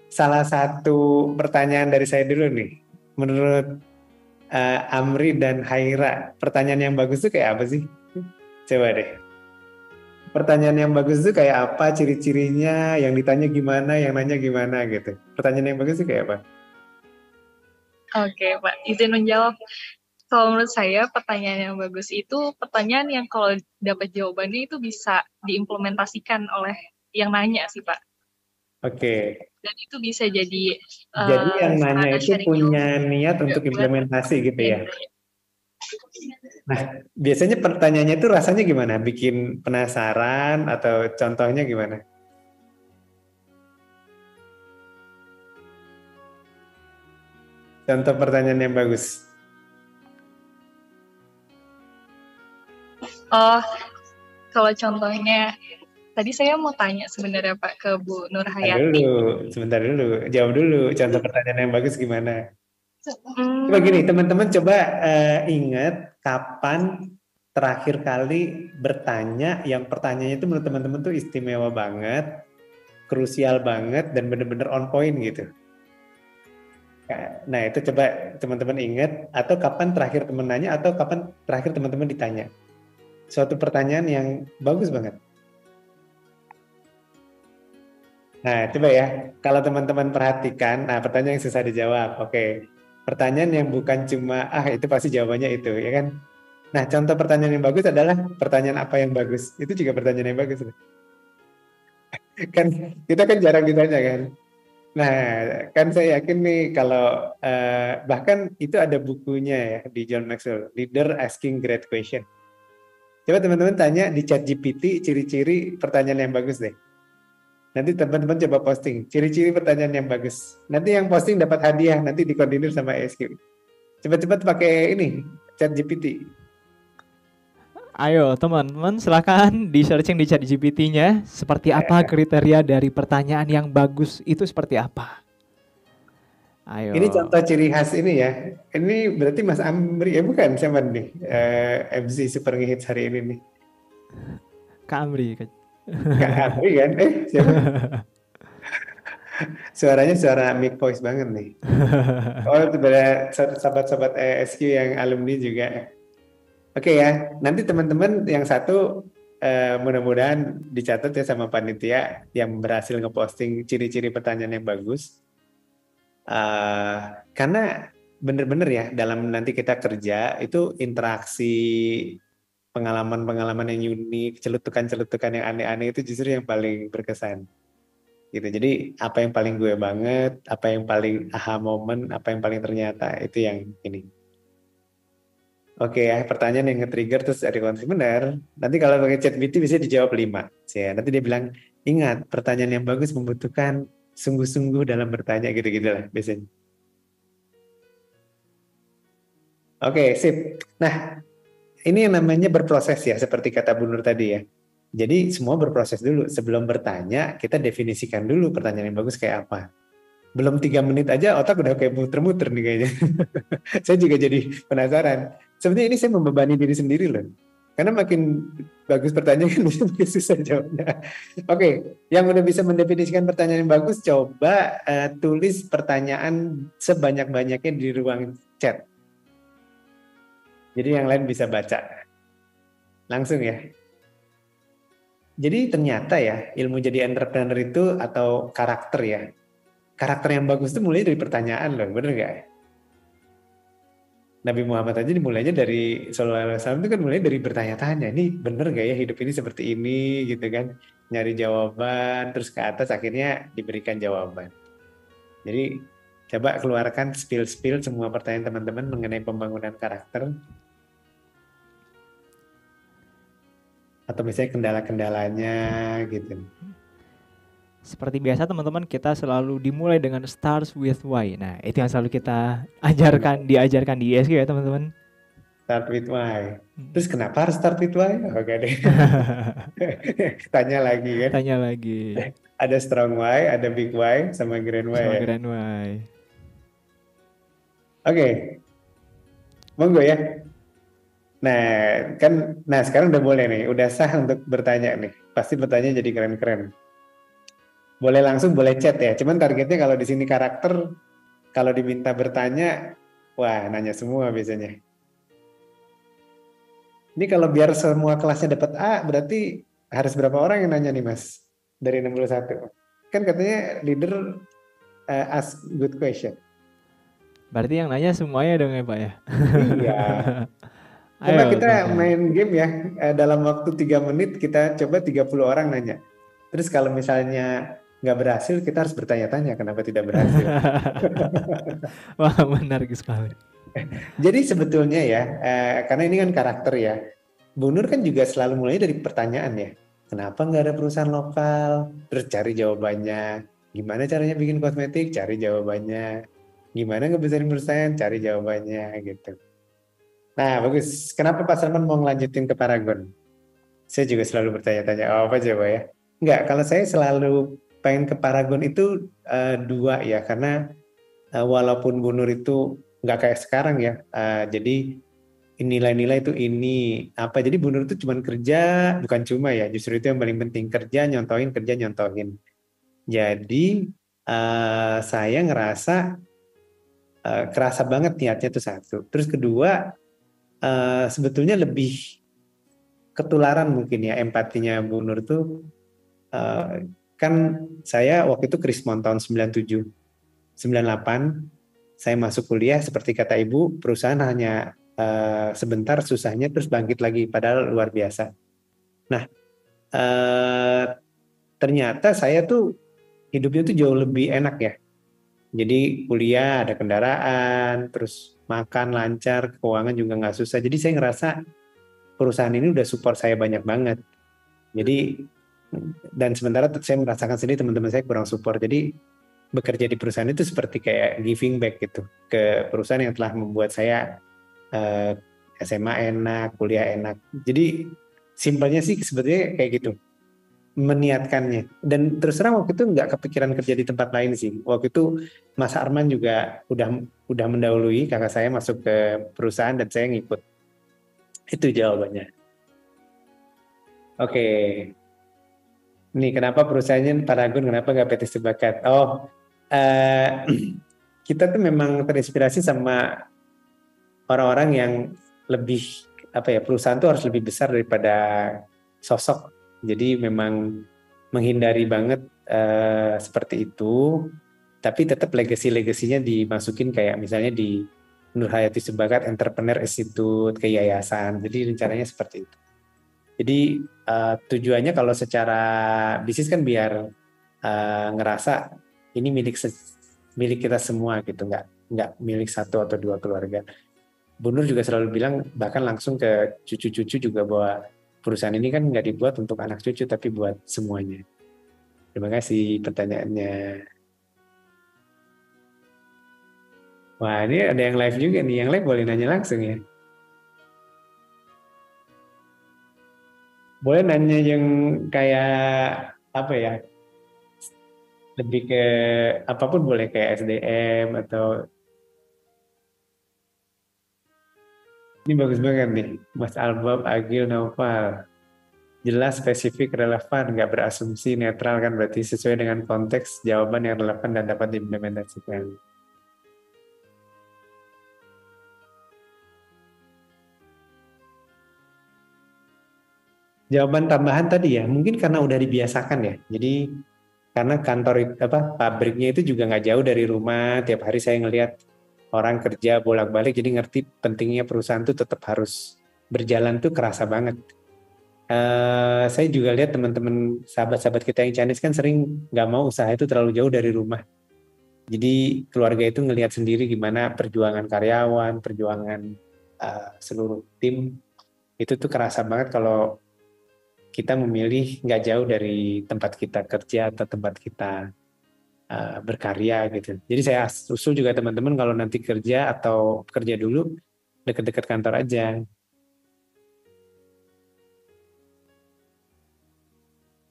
salah satu pertanyaan dari saya dulu nih. Menurut Amri dan Haira, pertanyaan yang bagus tuh kayak apa sih? Coba deh. pertanyaan yang bagus itu kayak apa, ciri-cirinya, yang ditanya gimana, yang nanya gimana gitu. Pertanyaan yang bagus itu kayak apa? Oke, Pak. Izin menjawab. Kalau menurut saya, pertanyaan yang bagus itu pertanyaan yang kalau dapat jawabannya itu bisa diimplementasikan oleh yang nanya sih, Pak. Oke. Dan itu bisa jadi Jadi yang nanya sarana itu sharing punya ilmu niat juga untuk buat implementasi gitu ya. yang nanya. Nah, biasanya pertanyaannya itu rasanya gimana? Bikin penasaran atau contohnya gimana? Contoh pertanyaan yang bagus. Oh, kalau contohnya, tadi saya mau tanya sebenarnya Pak ke Bu Nur Hayati. Sebentar dulu, jawab dulu. Contoh pertanyaan yang bagus gimana? Hmm, Coba gini, teman-teman coba ingat kapan terakhir kali bertanya yang pertanyaannya itu menurut teman-teman tuh istimewa banget, krusial banget, dan bener-bener on point gitu. Nah itu coba teman-teman ingat, atau kapan terakhir teman nanya, atau kapan terakhir teman-teman ditanya. Suatu pertanyaan yang bagus banget. Nah coba ya, kalau teman-teman perhatikan, nah pertanyaan yang susah dijawab, oke. Pertanyaan yang bukan cuma, itu pasti jawabannya itu, ya kan? Nah contoh pertanyaan yang bagus adalah pertanyaan apa yang bagus. Itu juga pertanyaan yang bagus. Kan kita kan jarang ditanya kan. Nah, kan saya yakin nih kalau bahkan itu ada bukunya ya di John Maxwell, Leader Asking Great Question. Coba teman-teman tanya di ChatGPT ciri-ciri pertanyaan yang bagus deh. Nanti teman-teman coba posting ciri-ciri pertanyaan yang bagus. Nanti yang posting dapat hadiah, nanti dikoordinir sama ESQ. Cepat-cepat pakai ini ChatGPT. Ayo teman-teman silakan di searching di ChatGPT-nya seperti apa kriteria dari pertanyaan yang bagus itu seperti apa. Ayo. Ini contoh ciri khas ini ya. Ini berarti Mas Amri bukan siapa nih? MC Super Ngehits hari ini nih. Kak Amri. Kak Amri kan? Siapa? Suaranya suara mic voice banget nih. Oh, itu pada sahabat-sahabat ESQ yang alumni juga. Oke ya, nanti teman-teman yang satu mudah-mudahan dicatat ya sama panitia yang berhasil ngeposting ciri-ciri pertanyaan yang bagus. Karena bener-bener ya dalam nanti kita kerja itu interaksi pengalaman-pengalaman yang unik, celutukan-celutukan yang aneh-aneh itu justru yang paling berkesan. Gitu. Jadi apa yang paling gue banget, apa yang paling aha moment, apa yang paling ternyata itu yang ini. Oke ya, pertanyaan yang nge-trigger terus ada konflik benar. Nanti kalau pakai ChatGPT bisa dijawab 5. Ya, nanti dia bilang, ingat pertanyaan yang bagus membutuhkan sungguh-sungguh dalam bertanya gitu-gitu lah biasanya. Oke, sip. Nah, ini yang namanya berproses ya, seperti kata Bu Nur tadi ya. Jadi semua berproses dulu. Sebelum bertanya, kita definisikan dulu pertanyaan yang bagus kayak apa. Belum 3 menit aja otak udah kayak muter-muter nih kayaknya. Saya juga jadi penasaran. Sebenarnya ini saya membebani diri sendiri loh. Karena makin bagus pertanyaan, makin susah jawabnya. Oke, yang udah bisa mendefinisikan pertanyaan yang bagus, coba tulis pertanyaan sebanyak-banyaknya di ruang chat. Jadi yang lain bisa baca. Langsung ya. Jadi ternyata ya, ilmu jadi entrepreneur itu atau karakter ya. Karakter yang bagus itu mulai dari pertanyaan loh, bener nggak? Nabi Muhammad aja dimulainya dari Sallallahu Alaihi Wasallam itu kan mulai dari bertanya-tanya, ini bener gak ya hidup ini seperti ini gitu kan, nyari jawaban terus ke atas akhirnya diberikan jawaban. Jadi coba keluarkan spill semua pertanyaan teman-teman mengenai pembangunan karakter atau misalnya kendala-kendalanya gitu. Seperti biasa teman-teman, kita selalu dimulai dengan starts with why. Nah, itu yang selalu kita diajarkan di ISQ ya teman-teman. Start with why. Terus kenapa harus start with why? Oke deh. Tanya lagi kan. Tanya lagi. Ada strong why, ada big why, sama grand why. Sama ya? grand why. Oke. Monggo ya. Nah sekarang udah boleh nih, udah sah untuk bertanya nih. Pasti bertanya jadi keren-keren. Boleh langsung, boleh chat ya. Cuman targetnya kalau di sini karakter, kalau diminta bertanya, wah nanya semua biasanya. Ini kalau biar semua kelasnya dapat A, berarti Harus berapa orang yang nanya nih Mas? Dari 61. Kan katanya leader ask good question. Berarti yang nanya semuanya dong ya Pak ya? Iya. Coba Ayo kita teman-teman. main game ya. Dalam waktu 3 menit kita coba 30 orang nanya. Terus kalau misalnya nggak berhasil, kita harus bertanya-tanya kenapa tidak berhasil. Wah menarik sekali. Jadi sebetulnya ya, karena ini kan karakter ya, Bu Nur kan juga selalu mulai dari pertanyaan ya. Kenapa nggak ada perusahaan lokal? Terus cari jawabannya. Gimana caranya bikin kosmetik? Cari jawabannya. Gimana ngebesarin perusahaan? Cari jawabannya gitu. Nah bagus. Kenapa Pak Salman mau ngelanjutin ke Paragon? Saya juga selalu bertanya-tanya, apa coba ya? Enggak, kalau saya selalu pengen ke Paragon itu dua ya, karena walaupun Bu Nur itu nggak kayak sekarang ya, jadi nilai-nilai itu ini apa, jadi Bu Nur itu cuma kerja, bukan cuma ya, justru itu yang paling penting, kerja nyontohin. Jadi saya ngerasa kerasa banget niatnya itu satu. Terus kedua, sebetulnya lebih ketularan mungkin ya empatinya Bu Nur tuh, kan saya waktu itu Krismon tahun 97, 98 saya masuk kuliah, seperti kata Ibu, perusahaan hanya sebentar susahnya terus bangkit lagi, padahal luar biasa. Nah, ternyata saya tuh hidupnya tuh jauh lebih enak ya. Jadi kuliah ada kendaraan, terus makan lancar, keuangan juga nggak susah. Jadi saya ngerasa perusahaan ini udah support saya banyak banget. Jadi, dan sementara saya merasakan sendiri teman-teman saya kurang support. Jadi bekerja di perusahaan itu seperti kayak giving back gitu ke perusahaan yang telah membuat saya SMA enak, kuliah enak. Jadi simpelnya sih sebetulnya kayak gitu meniatkannya. Dan terus terang waktu itu nggak kepikiran kerja di tempat lain sih. Waktu itu Mas Arman juga udah mendahului kakak saya masuk ke perusahaan dan saya ngikut. Itu jawabannya. Oke. Nih kenapa perusahaannya Paragon, kenapa nggak PT Sebakat? Oh, kita tuh memang terinspirasi sama orang-orang yang lebih apa ya, perusahaan tuh harus lebih besar daripada sosok. Jadi memang menghindari banget seperti itu, tapi tetap legasinya dimasukin kayak misalnya di Nur Hayati Sebakat Entrepreneur Institute ke yayasan. Jadi rencananya seperti itu. Jadi tujuannya kalau secara bisnis kan biar ngerasa ini milik kita semua gitu, nggak milik satu atau dua keluarga. Bu Nur juga selalu bilang, bahkan langsung ke cucu-cucu juga, bahwa perusahaan ini kan nggak dibuat untuk anak cucu tapi buat semuanya. Terima kasih pertanyaannya. Wah, ini ada yang live juga nih, yang live boleh nanya langsung ya. Boleh nanya yang kayak apa ya, lebih ke apapun boleh, kayak SDM atau ini bagus banget nih, Mas Albab, Agil, Naufal. Jelas, spesifik, relevan, nggak berasumsi, netral kan, berarti sesuai dengan konteks jawaban yang relevan dan dapat diimplementasikan. Jawaban tambahan tadi ya, mungkin karena udah dibiasakan ya. Jadi karena kantor pabriknya itu juga nggak jauh dari rumah, tiap hari saya ngelihat orang kerja bolak-balik, jadi ngerti pentingnya perusahaan tuh tetap harus berjalan tuh, kerasa banget. Saya juga lihat teman-teman sahabat-sahabat kita yang Chinese kan sering nggak mau usaha itu terlalu jauh dari rumah. Jadi keluarga itu ngelihat sendiri gimana perjuangan karyawan, perjuangan seluruh tim, itu tuh kerasa banget kalau kita memilih nggak jauh dari tempat kita kerja atau tempat kita berkarya gitu. Jadi saya usul juga teman-teman kalau nanti kerja atau kerja dulu dekat-dekat kantor aja.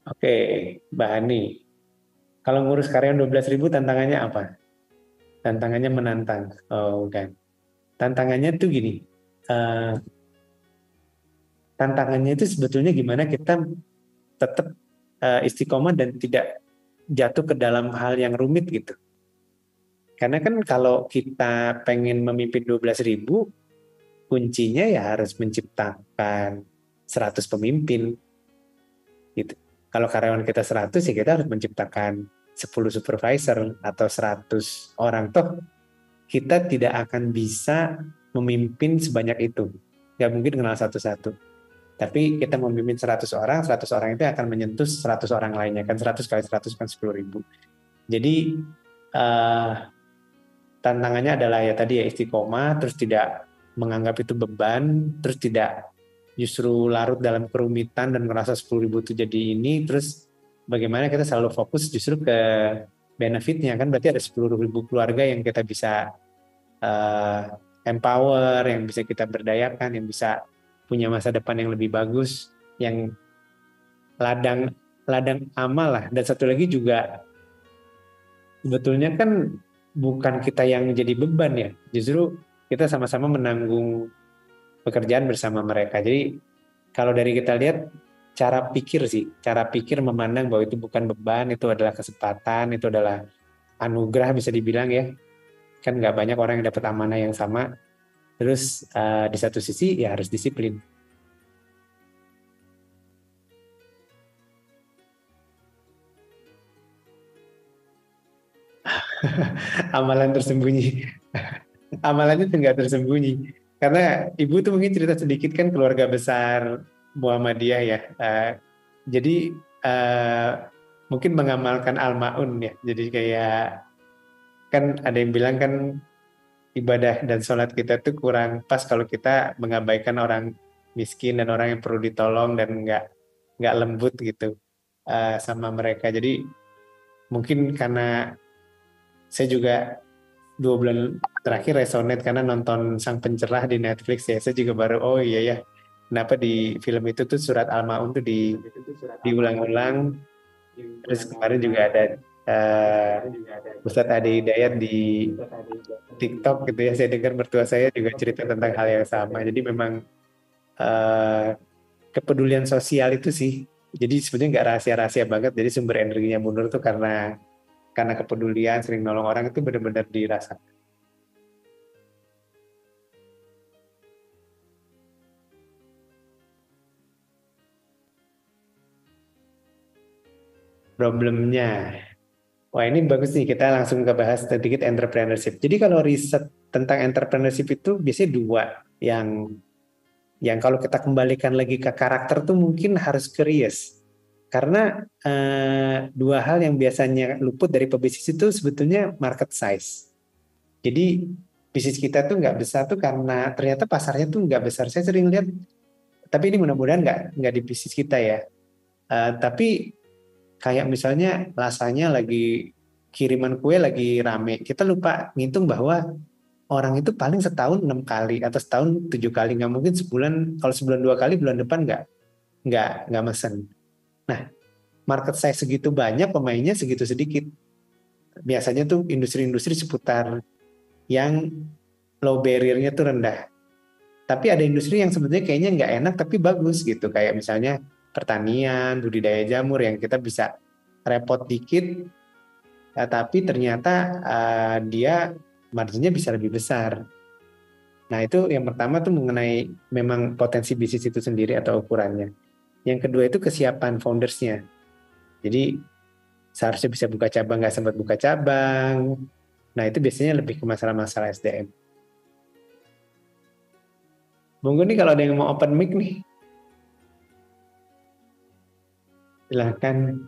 Oke, Mbak Hani. Kalau ngurus karyawan 12.000 tantangannya apa? Tantangannya menantang. Oh, bukan. Tantangannya tuh gini. Tantangannya itu sebetulnya gimana kita tetap istiqomah dan tidak jatuh ke dalam hal yang rumit gitu. Karena kan kalau kita pengen memimpin 12.000, kuncinya ya harus menciptakan 100 pemimpin. gitu. Kalau karyawan kita 100 ya kita harus menciptakan 10 supervisor atau 100 orang, toh kita tidak akan bisa memimpin sebanyak itu. Nggak mungkin kenal satu-satu. Tapi kita memimpin 100 orang itu akan menyentuh 100 orang lainnya, kan 100 kali 100 kan 10.000. Jadi tantangannya adalah ya tadi ya istiqomah, terus tidak menganggap itu beban, terus tidak justru larut dalam kerumitan dan merasa 10.000 itu jadi ini, terus bagaimana kita selalu fokus justru ke benefitnya, kan berarti ada 10.000 keluarga yang kita bisa empower, yang bisa kita berdayakan, yang bisa punya masa depan yang lebih bagus, yang ladang amal lah. Dan satu lagi juga sebetulnya kan bukan kita yang jadi beban ya, justru kita sama-sama menanggung pekerjaan bersama mereka. Jadi kalau dari kita lihat cara pikir memandang bahwa itu bukan beban, itu adalah kesempatan, itu adalah anugerah bisa dibilang ya. Kan nggak banyak orang yang dapat amanah yang sama. Terus di satu sisi ya harus disiplin. Amalan tersembunyi. Amalannya itu nggak tersembunyi. Karena ibu tuh mungkin cerita sedikit kan keluarga besar Muhammadiyah ya. Jadi mungkin mengamalkan al-ma'un ya. Jadi kayak kan ada yang bilang kan ibadah dan sholat kita tuh kurang pas kalau kita mengabaikan orang miskin dan orang yang perlu ditolong dan nggak lembut gitu sama mereka. Jadi mungkin karena saya juga 2 bulan terakhir resonate karena nonton Sang Pencerah di Netflix ya. Saya juga baru oh iya ya, kenapa di film itu tuh surat Al-Maun tuh diulang-ulang. Terus kemarin juga ada Ustadz Adi Hidayat di TikTok gitu ya. Saya dengar mertua saya juga cerita tentang hal yang sama. Jadi memang kepedulian sosial itu sih. Jadi sebenarnya nggak rahasia-rahasia banget. Jadi sumber energinya Bu Nur tuh karena kepedulian, sering nolong orang itu benar-benar dirasakan. Problemnya, wah ini bagus nih, kita langsung ke bahas sedikit entrepreneurship. Jadi kalau riset tentang entrepreneurship itu biasanya 2, yang kalau kita kembalikan lagi ke karakter tuh mungkin harus curious. Karena 2 hal yang biasanya luput dari pebisnis itu sebetulnya market size. Jadi bisnis kita tuh nggak besar tuh karena ternyata pasarnya tuh nggak besar. Saya sering lihat, tapi ini mudah-mudahan nggak di bisnis kita ya. Tapi kayak misalnya rasanya lagi kiriman kue lagi rame, kita lupa ngitung bahwa orang itu paling setahun 6 kali atau setahun 7 kali, nggak mungkin sebulan. Kalau sebulan 2 kali, bulan depan nggak mesen. Nah, market size segitu banyak, pemainnya segitu sedikit. Biasanya tuh industri-industri seputar yang low barrier-nya tuh rendah. Tapi ada industri yang sebetulnya kayaknya nggak enak tapi bagus gitu. Kayak misalnya pertanian, budidaya jamur yang kita bisa repot dikit, tapi ternyata dia marginnya bisa lebih besar. Nah itu yang pertama tuh mengenai memang potensi bisnis itu sendiri atau ukurannya. Yang kedua itu kesiapan foundersnya. Jadi seharusnya bisa buka cabang, nggak sempat buka cabang. Nah itu biasanya lebih ke masalah-masalah SDM. Monggo nih kalau ada yang mau open mic nih. Silahkan.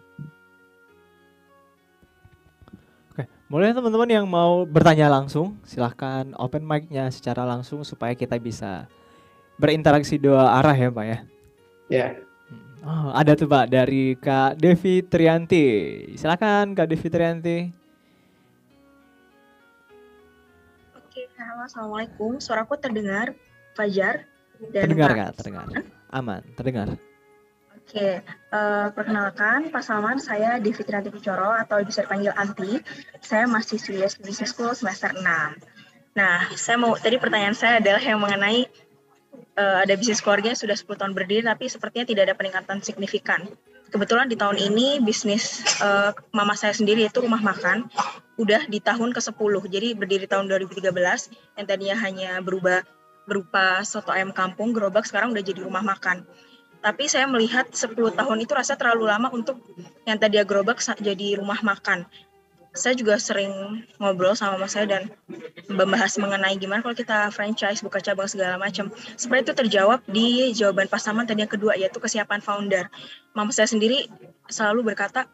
Oke, boleh teman-teman yang mau bertanya langsung, silahkan open mic-nya secara langsung supaya kita bisa berinteraksi 2 arah ya Pak ya. Ya. Oh, ada tuh Pak dari Kak Devi Trianti. Silakan Kak Devi Trianti. Oke, halo, assalamualaikum. Suaraku terdengar, Fajar dan Terdengar Pak Kak, terdengar. Aman, terdengar. Oke, perkenalkan Pak Salman, saya Devi Trianti Kucoro atau bisa dipanggil Anti. Saya mahasiswi Business School semester 6. Nah, tadi pertanyaan saya adalah yang mengenai ada bisnis keluarga sudah 10 tahun berdiri tapi sepertinya tidak ada peningkatan signifikan. Kebetulan di tahun ini bisnis mama saya sendiri yaitu rumah makan udah di tahun ke-10. Jadi berdiri tahun 2013 yang tadinya hanya berupa soto ayam kampung gerobak sekarang udah jadi rumah makan. Tapi saya melihat 10 tahun itu rasa terlalu lama untuk yang tadi gerobak jadi rumah makan. Saya juga sering ngobrol sama mama saya dan membahas mengenai gimana kalau kita franchise, buka cabang segala macam. Sebenarnya itu terjawab di jawaban pasaman tadi yang kedua, yaitu kesiapan founder. Mama saya sendiri selalu berkata,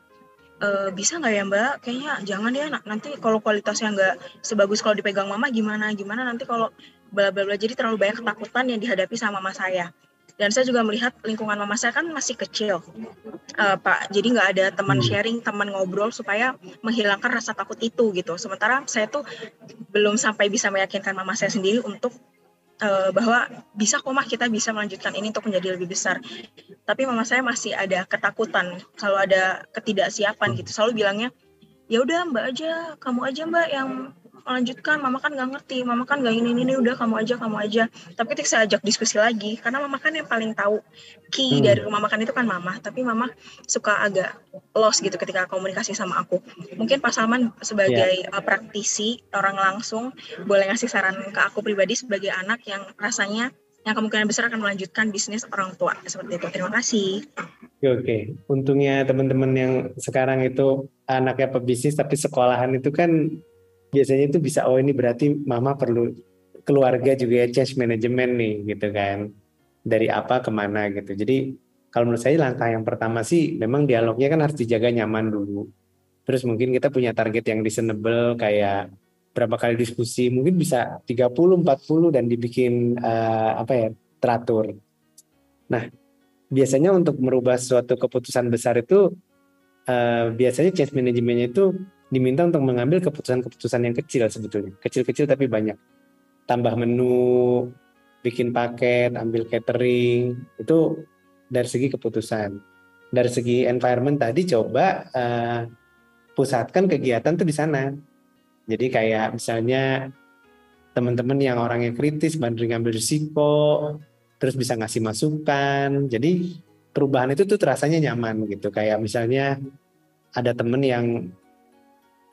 bisa nggak ya Mbak? Kayaknya jangan ya, nanti kalau kualitasnya nggak sebagus kalau dipegang Mama gimana nanti kalau bla bla bla. Jadi terlalu banyak ketakutan yang dihadapi sama Mama saya. Dan saya juga melihat lingkungan Mama saya kan masih kecil, Pak. Jadi nggak ada teman sharing, teman ngobrol supaya menghilangkan rasa takut itu gitu. Sementara saya tuh belum sampai bisa meyakinkan Mama saya sendiri untuk bahwa bisa kok Mah, kita bisa melanjutkan ini untuk menjadi lebih besar. Tapi Mama saya masih ada ketakutan, selalu ada ketidaksiapan gitu. Selalu bilangnya, ya udah Mbak aja, kamu aja Mbak yang melanjutkan, Mama kan nggak ngerti, Mama kan nggak ini, udah kamu aja. Tapi ketika saya ajak diskusi lagi, karena Mama kan yang paling tahu key dari rumah makan itu kan Mama, tapi Mama suka agak lost gitu ketika komunikasi sama aku. Mungkin Pak Salman sebagai praktisi, orang langsung, boleh ngasih saran ke aku pribadi sebagai anak yang rasanya yang kemungkinan besar akan melanjutkan bisnis orang tua, seperti itu. Terima kasih. Oke. Untungnya teman-teman yang sekarang itu anaknya pebisnis tapi sekolahan itu kan biasanya itu bisa, oh ini berarti mama perlu keluarga juga ya, change management nih gitu kan, dari apa kemana gitu. Jadi kalau menurut saya langkah yang pertama sih memang dialognya kan harus dijaga nyaman dulu. Terus mungkin kita punya target yang reasonable, kayak berapa kali diskusi, mungkin bisa 30-40 dan dibikin teratur. Nah biasanya untuk merubah suatu keputusan besar itu biasanya change manajemennya itu diminta untuk mengambil keputusan-keputusan yang kecil sebetulnya. Kecil-kecil tapi banyak. Tambah menu, bikin paket, ambil catering, itu dari segi keputusan. Dari segi environment tadi coba pusatkan kegiatan tuh di sana. Jadi kayak misalnya teman-teman yang orangnya kritis, bantu ngambil risiko, terus bisa ngasih masukan. Jadi perubahan itu tuh rasanya nyaman gitu. Kayak misalnya ada temen yang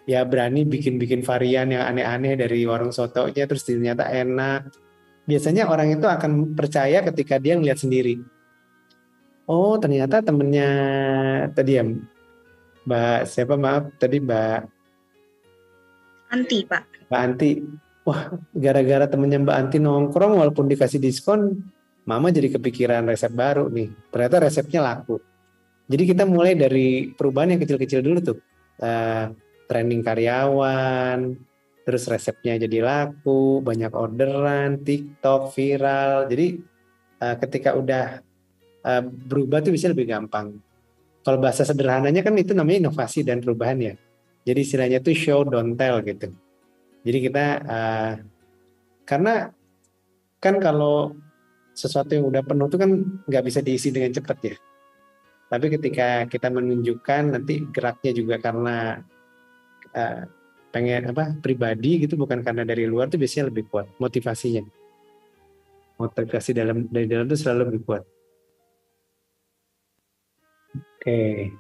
ya berani bikin varian yang aneh-aneh dari warung sotonya, terus ternyata enak. Biasanya orang itu akan percaya ketika dia ngeliat sendiri. Oh ternyata temennya tadi ya Mbak siapa maaf tadi Mbak Anti Pak. Mbak Anti. Wah gara-gara temennya Mbak Anti nongkrong walaupun dikasih diskon, Mama jadi kepikiran resep baru nih. Ternyata resepnya laku. Jadi kita mulai dari perubahan yang kecil-kecil dulu tuh. Training karyawan, terus resepnya jadi laku, banyak orderan, TikTok, viral. Jadi ketika udah berubah tuh bisa lebih gampang. Kalau bahasa sederhananya kan itu namanya inovasi dan perubahan ya. Jadi istilahnya tuh show don't tell gitu. Jadi kita karena kan kalau sesuatu yang udah penuh tuh kan nggak bisa diisi dengan cepat ya. Tapi ketika kita menunjukkan nanti geraknya juga karena pengen pribadi gitu, bukan karena dari luar, tuh biasanya lebih kuat motivasinya. Motivasi dari dalam tuh selalu lebih kuat. Oke.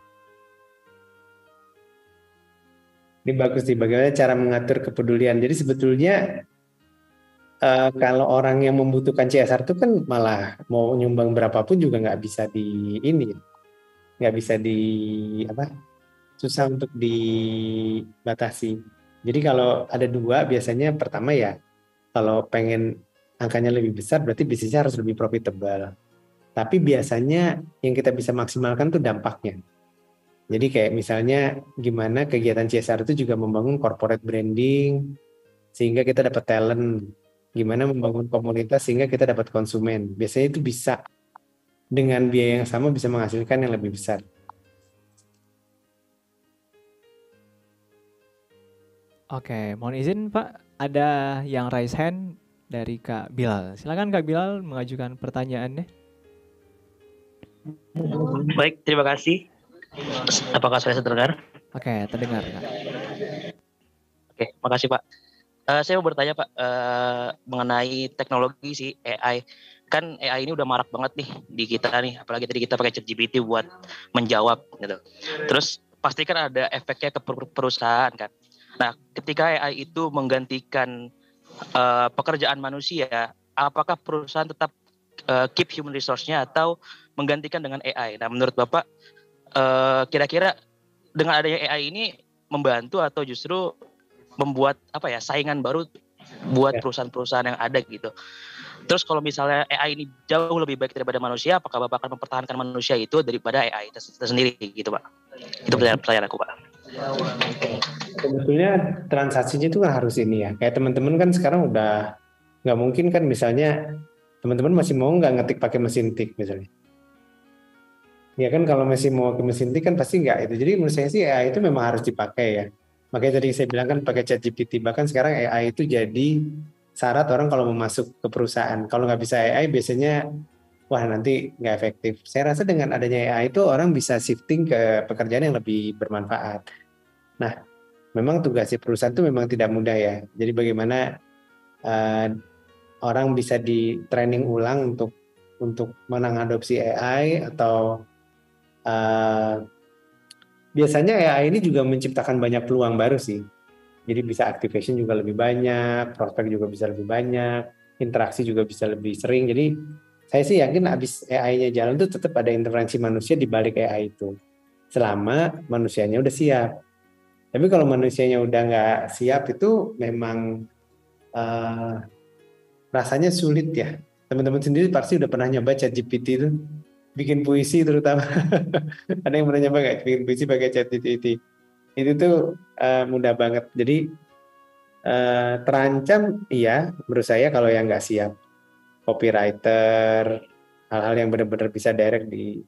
Ini bagus nih, bagaimana cara mengatur kepedulian. Jadi sebetulnya kalau orang yang membutuhkan CSR itu kan malah mau nyumbang berapapun juga nggak bisa susah untuk dibatasi. Jadi kalau ada dua, biasanya pertama ya, kalau pengen angkanya lebih besar berarti bisnisnya harus lebih profitable. Tapi biasanya yang kita bisa maksimalkan tuh dampaknya. Jadi kayak misalnya gimana kegiatan CSR itu juga membangun corporate branding sehingga kita dapat talent. Gimana membangun komunitas sehingga kita dapat konsumen. Biasanya itu bisa dengan biaya yang sama bisa menghasilkan yang lebih besar. Oke, mohon izin Pak, ada yang raise hand dari Kak Bilal. Silakan Kak Bilal mengajukan pertanyaannya. Baik, terima kasih. Apakah saya terdengar? Oke, terdengar Kak. Oke, makasih Pak. Saya mau bertanya Pak mengenai teknologi sih AI. Kan AI ini udah marak banget nih di kita nih, apalagi tadi kita pakai ChatGPT buat menjawab gitu. Terus pasti kan ada efeknya ke perusahaan kan. Nah, ketika AI itu menggantikan pekerjaan manusia, apakah perusahaan tetap keep human resource-nya atau menggantikan dengan AI. Nah, menurut Bapak kira-kira dengan adanya AI ini membantu atau justru membuat saingan baru buat perusahaan-perusahaan yang ada gitu. Terus kalau misalnya AI ini jauh lebih baik daripada manusia, apakah Bapak akan mempertahankan manusia itu daripada AI itu sendiri gitu, Pak? Itu pertanyaan aku, Pak. Sebetulnya transaksinya itu kan harus ini ya. Kayak teman-teman kan sekarang udah nggak mungkin kan misalnya teman-teman masih mau nggak ngetik pakai mesin tik misalnya. Ya kan kalau masih mau ke mesin tik kan pasti nggak itu. Jadi menurut saya sih AI itu memang harus dipakai ya. Makanya tadi saya bilang kan pakai ChatGPT. Bahkan sekarang AI itu jadi syarat orang kalau mau masuk ke perusahaan. Kalau nggak bisa AI biasanya wah nanti nggak efektif. Saya rasa dengan adanya AI itu orang bisa shifting ke pekerjaan yang lebih bermanfaat. Nah, memang tugasnya perusahaan itu memang tidak mudah ya. Jadi bagaimana orang bisa di training ulang untuk mengadopsi AI atau biasanya AI ini juga menciptakan banyak peluang baru sih. Jadi bisa activation juga lebih banyak, prospek juga bisa lebih banyak, interaksi juga bisa lebih sering. Jadi saya sih yakin abis AI-nya jalan tuh tetap ada intervensi manusia di balik AI itu. Selama manusianya udah siap. Tapi kalau manusianya udah nggak siap itu memang rasanya sulit ya. Teman-teman sendiri pasti udah pernah nyoba ChatGPT itu, bikin puisi terutama. Ada yang pernah nyoba nggak bikin puisi pakai ChatGPT? Itu tuh mudah banget. Jadi terancam iya menurut saya kalau yang nggak siap. Copywriter, hal-hal yang benar-benar bisa direct di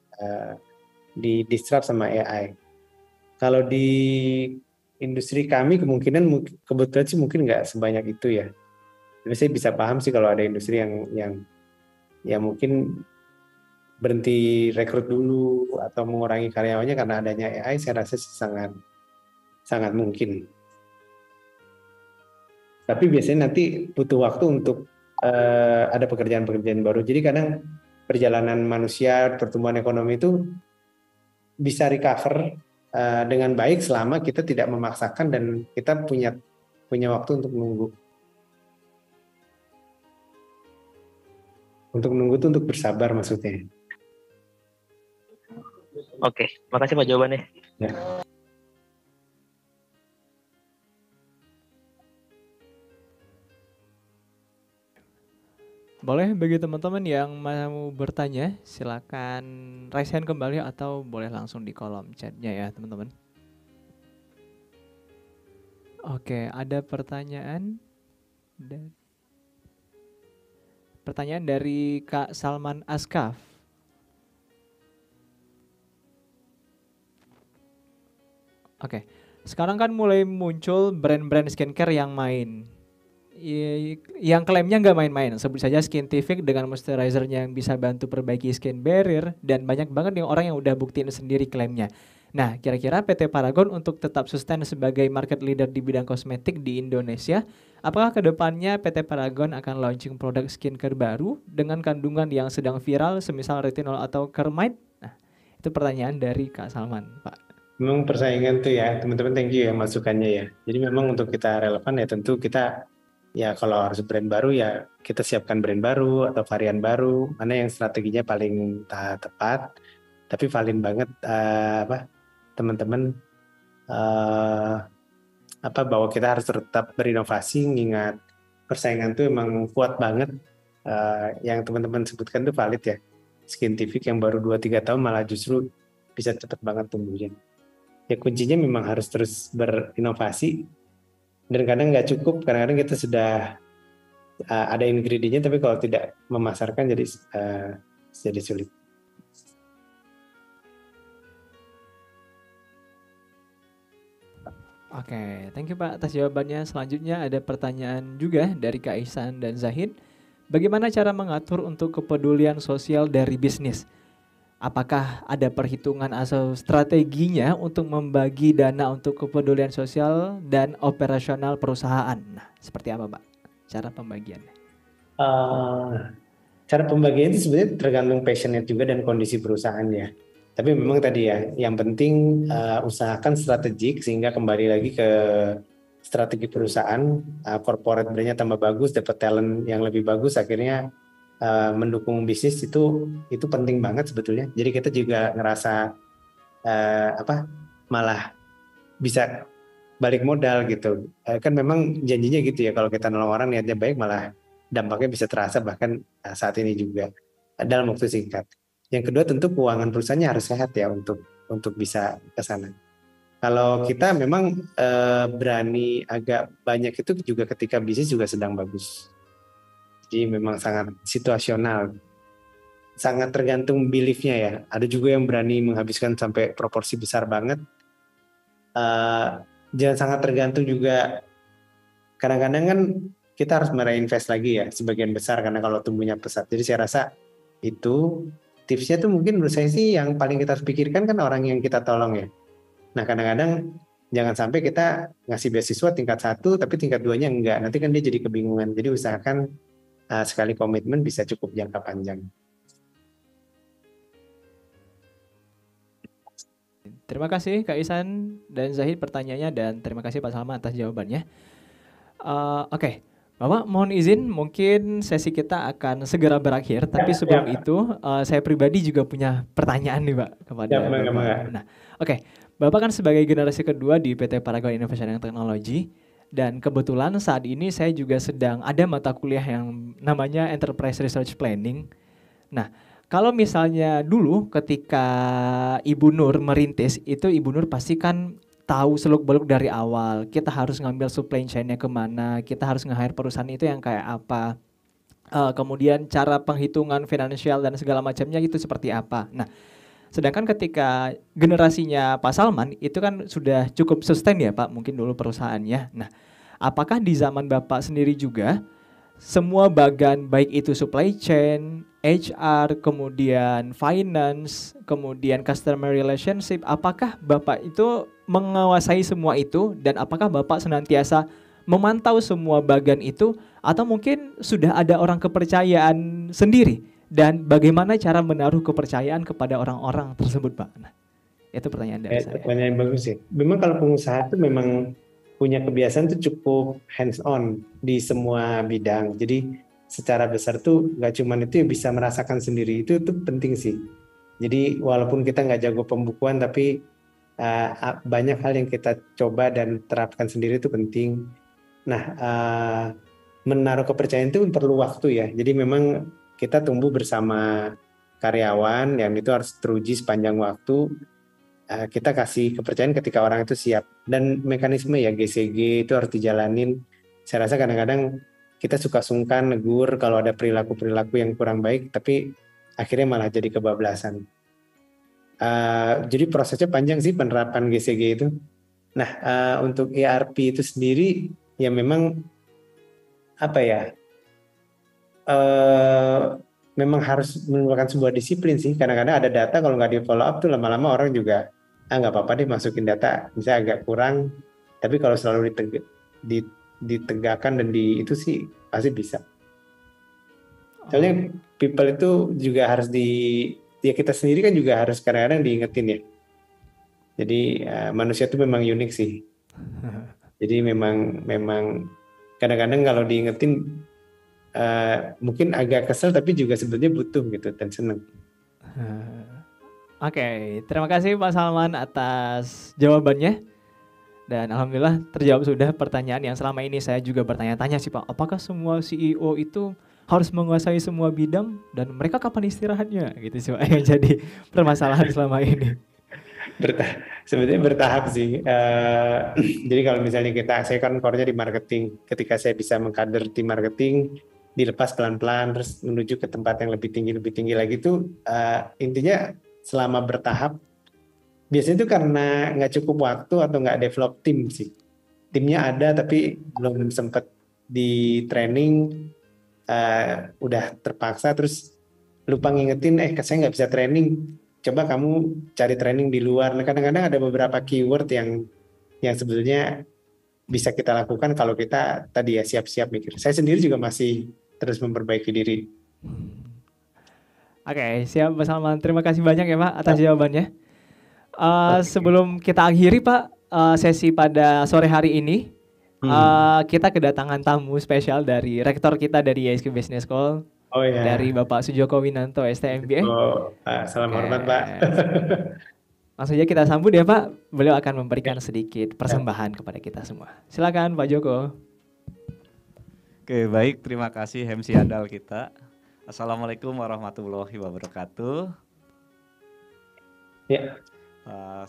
disrupt sama AI. Kalau di industri kami kemungkinan kebetulan sih mungkin nggak sebanyak itu ya. Tapi saya bisa paham sih kalau ada industri yang mungkin berhenti rekrut dulu atau mengurangi karyawannya karena adanya AI, saya rasa sih sangat mungkin. Tapi biasanya nanti butuh waktu untuk ada pekerjaan-pekerjaan baru. Jadi kadang perjalanan manusia, pertumbuhan ekonomi itu bisa recover dengan baik selama kita tidak memaksakan dan kita punya waktu untuk menunggu. Untuk menunggu itu untuk bersabar maksudnya. Oke, makasih Pak jawabannya. Ya. Boleh bagi teman-teman yang mau bertanya, silakan raise hand kembali atau boleh langsung di kolom chatnya ya teman-teman. Oke, ada pertanyaan dari Kak Salman Askaf. Oke, sekarang kan mulai muncul brand-brand skincare yang main. Yang klaimnya nggak main-main, sebut saja Skintific dengan moisturizer-nya yang bisa bantu perbaiki skin barrier dan banyak banget yang orang yang udah buktiin sendiri klaimnya. Nah, kira-kira PT Paragon untuk tetap sustain sebagai market leader di bidang kosmetik di Indonesia, apakah kedepannya PT Paragon akan launching produk skincare baru dengan kandungan yang sedang viral, semisal retinol atau ceramide? Nah, itu pertanyaan dari Kak Salman, Pak. Memang persaingan tuh ya, teman-teman thank you ya masukannya ya. Jadi memang untuk kita relevan ya tentu kita ya kalau harus brand baru ya kita siapkan brand baru atau varian baru, mana yang strateginya paling tepat, tapi valid banget teman-teman bahwa kita harus tetap berinovasi, mengingat persaingan tuh emang kuat banget. Yang teman-teman sebutkan tuh valid ya. Skintific yang baru 2-3 tahun malah justru bisa cepat banget tumbuhnya. Ya kuncinya memang harus terus berinovasi. Dan kadang nggak cukup, kadang-kadang kita sudah ada ingredientnya, tapi kalau tidak memasarkan jadi sulit. Oke, thank you Pak atas jawabannya. Selanjutnya ada pertanyaan juga dari Kak Ihsan dan Zahid. Bagaimana cara mengatur untuk kepedulian sosial dari bisnis? Apakah ada perhitungan atau strateginya untuk membagi dana untuk kepedulian sosial dan operasional perusahaan? Nah, seperti apa, Pak? Cara pembagiannya? Cara pembagian itu sebenarnya tergantung passionnya juga dan kondisi perusahaan ya. Tapi memang tadi ya, yang penting usahakan strategik sehingga kembali lagi ke strategi perusahaan, corporate brand-nya tambah bagus, dapat talent yang lebih bagus, akhirnya mendukung bisnis itu penting banget sebetulnya. Jadi kita juga ngerasa malah bisa balik modal gitu. Kan memang janjinya gitu ya, kalau kita nolong orang niatnya baik malah dampaknya bisa terasa bahkan saat ini juga dalam waktu singkat. Yang kedua tentu keuangan perusahaannya harus sehat ya untuk bisa ke sana. Kalau kita memang berani agak banyak itu juga ketika bisnis juga sedang bagus. Jadi memang sangat situasional, sangat tergantung beliefnya ya. Ada juga yang berani menghabiskan sampai proporsi besar banget. Jangan sangat tergantung juga. Kadang-kadang kan kita harus mereinvest lagi ya sebagian besar karena kalau tumbuhnya pesat. Jadi saya rasa itu tipsnya tuh mungkin menurut saya sih yang paling kita harus pikirkan kan orang yang kita tolong ya. Nah kadang-kadang jangan sampai kita ngasih beasiswa tingkat 1 tapi tingkat 2-nya enggak. Nanti kan dia jadi kebingungan. Jadi usahakan sekali komitmen bisa cukup jangka panjang. Terima kasih Kak Ihsan dan Zahid pertanyaannya dan terima kasih Pak Salman atas jawabannya. Oke, Bapak mohon izin mungkin sesi kita akan segera berakhir. Tapi sebelum itu saya pribadi juga punya pertanyaan nih Pak kepada Bapak. Nah, oke, Bapak kan sebagai generasi kedua di PT Paragon Innovation and Technology. Dan kebetulan saat ini saya juga sedang ada mata kuliah yang namanya Enterprise Research Planning. Nah, kalau misalnya dulu ketika Ibu Nur merintis, itu Ibu Nur pasti kan tahu seluk-beluk dari awal. Kita harus ngambil supply chain-nya kemana, kita harus nge-hire perusahaan itu yang kayak apa. Kemudian cara penghitungan finansial dan segala macamnya itu seperti apa. Nah, sedangkan ketika generasinya Pak Salman itu kan sudah cukup sustain ya Pak, mungkin dulu perusahaannya. Nah, apakah di zaman Bapak sendiri juga semua bagian baik itu supply chain, HR, kemudian finance, kemudian customer relationship, apakah Bapak itu menguasai semua itu dan apakah Bapak senantiasa memantau semua bagian itu atau mungkin sudah ada orang kepercayaan sendiri? Dan bagaimana cara menaruh kepercayaan kepada orang-orang tersebut, Pak? Nah, itu pertanyaan dari saya. Pertanyaan yang bagus ya. Memang kalau pengusaha itu memang punya kebiasaan tuh cukup hands on di semua bidang. Jadi secara besar tuh nggak cuman itu yang bisa merasakan sendiri, itu penting sih. Jadi walaupun kita nggak jago pembukuan tapi banyak hal yang kita coba dan terapkan sendiri itu penting. Nah, menaruh kepercayaan itu perlu waktu ya. Jadi memang kita tumbuh bersama karyawan yang itu harus teruji sepanjang waktu. Kita kasih kepercayaan ketika orang itu siap. Dan mekanisme ya GCG itu harus dijalanin. Saya rasa kadang-kadang kita suka sungkan, negur kalau ada perilaku-perilaku yang kurang baik, tapi akhirnya malah jadi kebablasan. Jadi prosesnya panjang sih penerapan GCG itu. Nah, untuk ERP itu sendiri ya memang apa ya? Memang harus merupakan sebuah disiplin sih. Kadang-kadang ada data kalau nggak di follow up tuh lama-lama orang juga nggak apa-apa deh masukin data, misalnya agak kurang. Tapi kalau selalu ditegakkan dan itu sih pasti bisa. Soalnya people itu juga harus ya kita sendiri kan juga harus kadang-kadang diingetin ya. Jadi manusia itu memang unik sih. Jadi memang kadang-kadang kalau diingetin mungkin agak kesel tapi juga sebetulnya butuh gitu dan seneng. Oke, terima kasih Pak Salman atas jawabannya. Dan alhamdulillah terjawab sudah pertanyaan yang selama ini saya juga bertanya-tanya sih Pak. Apakah semua CEO itu harus menguasai semua bidang dan mereka kapan istirahatnya gitu sih Pak yang jadi permasalahan selama ini. Sebetulnya bertahap sih. Jadi kalau misalnya saya kan core-nya di marketing. Ketika saya bisa mengkader tim marketing, dilepas pelan-pelan terus menuju ke tempat yang lebih tinggi lagi tuh intinya selama bertahap. Biasanya itu karena nggak cukup waktu atau nggak develop tim sih. Timnya ada tapi belum sempat di training, udah terpaksa terus lupa ngingetin, saya nggak bisa training. Coba kamu cari training di luar. Nah, kadang-kadang ada beberapa keyword yang sebetulnya bisa kita lakukan kalau kita tadi ya siap-siap mikir. Saya sendiri juga masih terus memperbaiki diri. Oke, siap Pak Salman. Terima kasih banyak ya Pak atas jawabannya. Sebelum kita akhiri Pak sesi pada sore hari ini, kita kedatangan tamu spesial dari rektor kita dari ISQ Business School, Oh dari ya, Bapak Sujoko Winanto STMB. salam Oke. hormat Pak. Langsung aja kita sambut ya Pak. Beliau akan memberikan Ya. sedikit persembahan kepada kita semua. Silakan Pak Joko. Oke, baik. Terima kasih MC Andal kita. Assalamualaikum warahmatullahi wabarakatuh. Ya.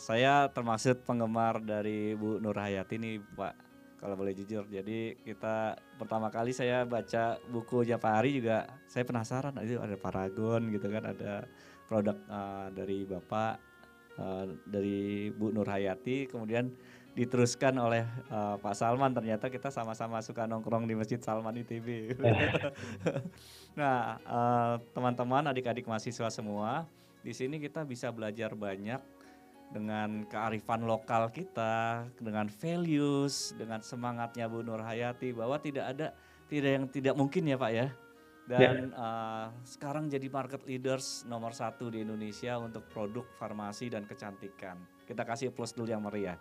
Saya termasuk penggemar dari Bu Nur Hayati nih Pak, kalau boleh jujur. Jadi kita pertama kali saya baca bukunya Pak Ari juga, saya penasaran, itu ada Paragon gitu kan, ada produk dari Bapak, dari Bu Nur Hayati, kemudian diteruskan oleh Pak Salman. Ternyata kita sama-sama suka nongkrong di Masjid Salman ITB. Nah, teman-teman, adik-adik mahasiswa semua, di sini kita bisa belajar banyak dengan kearifan lokal kita, dengan values, dengan semangatnya Bu Nur Hayati, bahwa tidak mungkin ya Pak ya. Dan sekarang jadi market leaders nomor 1 di Indonesia untuk produk farmasi dan kecantikan. Kita kasih plus dulu yang meriah.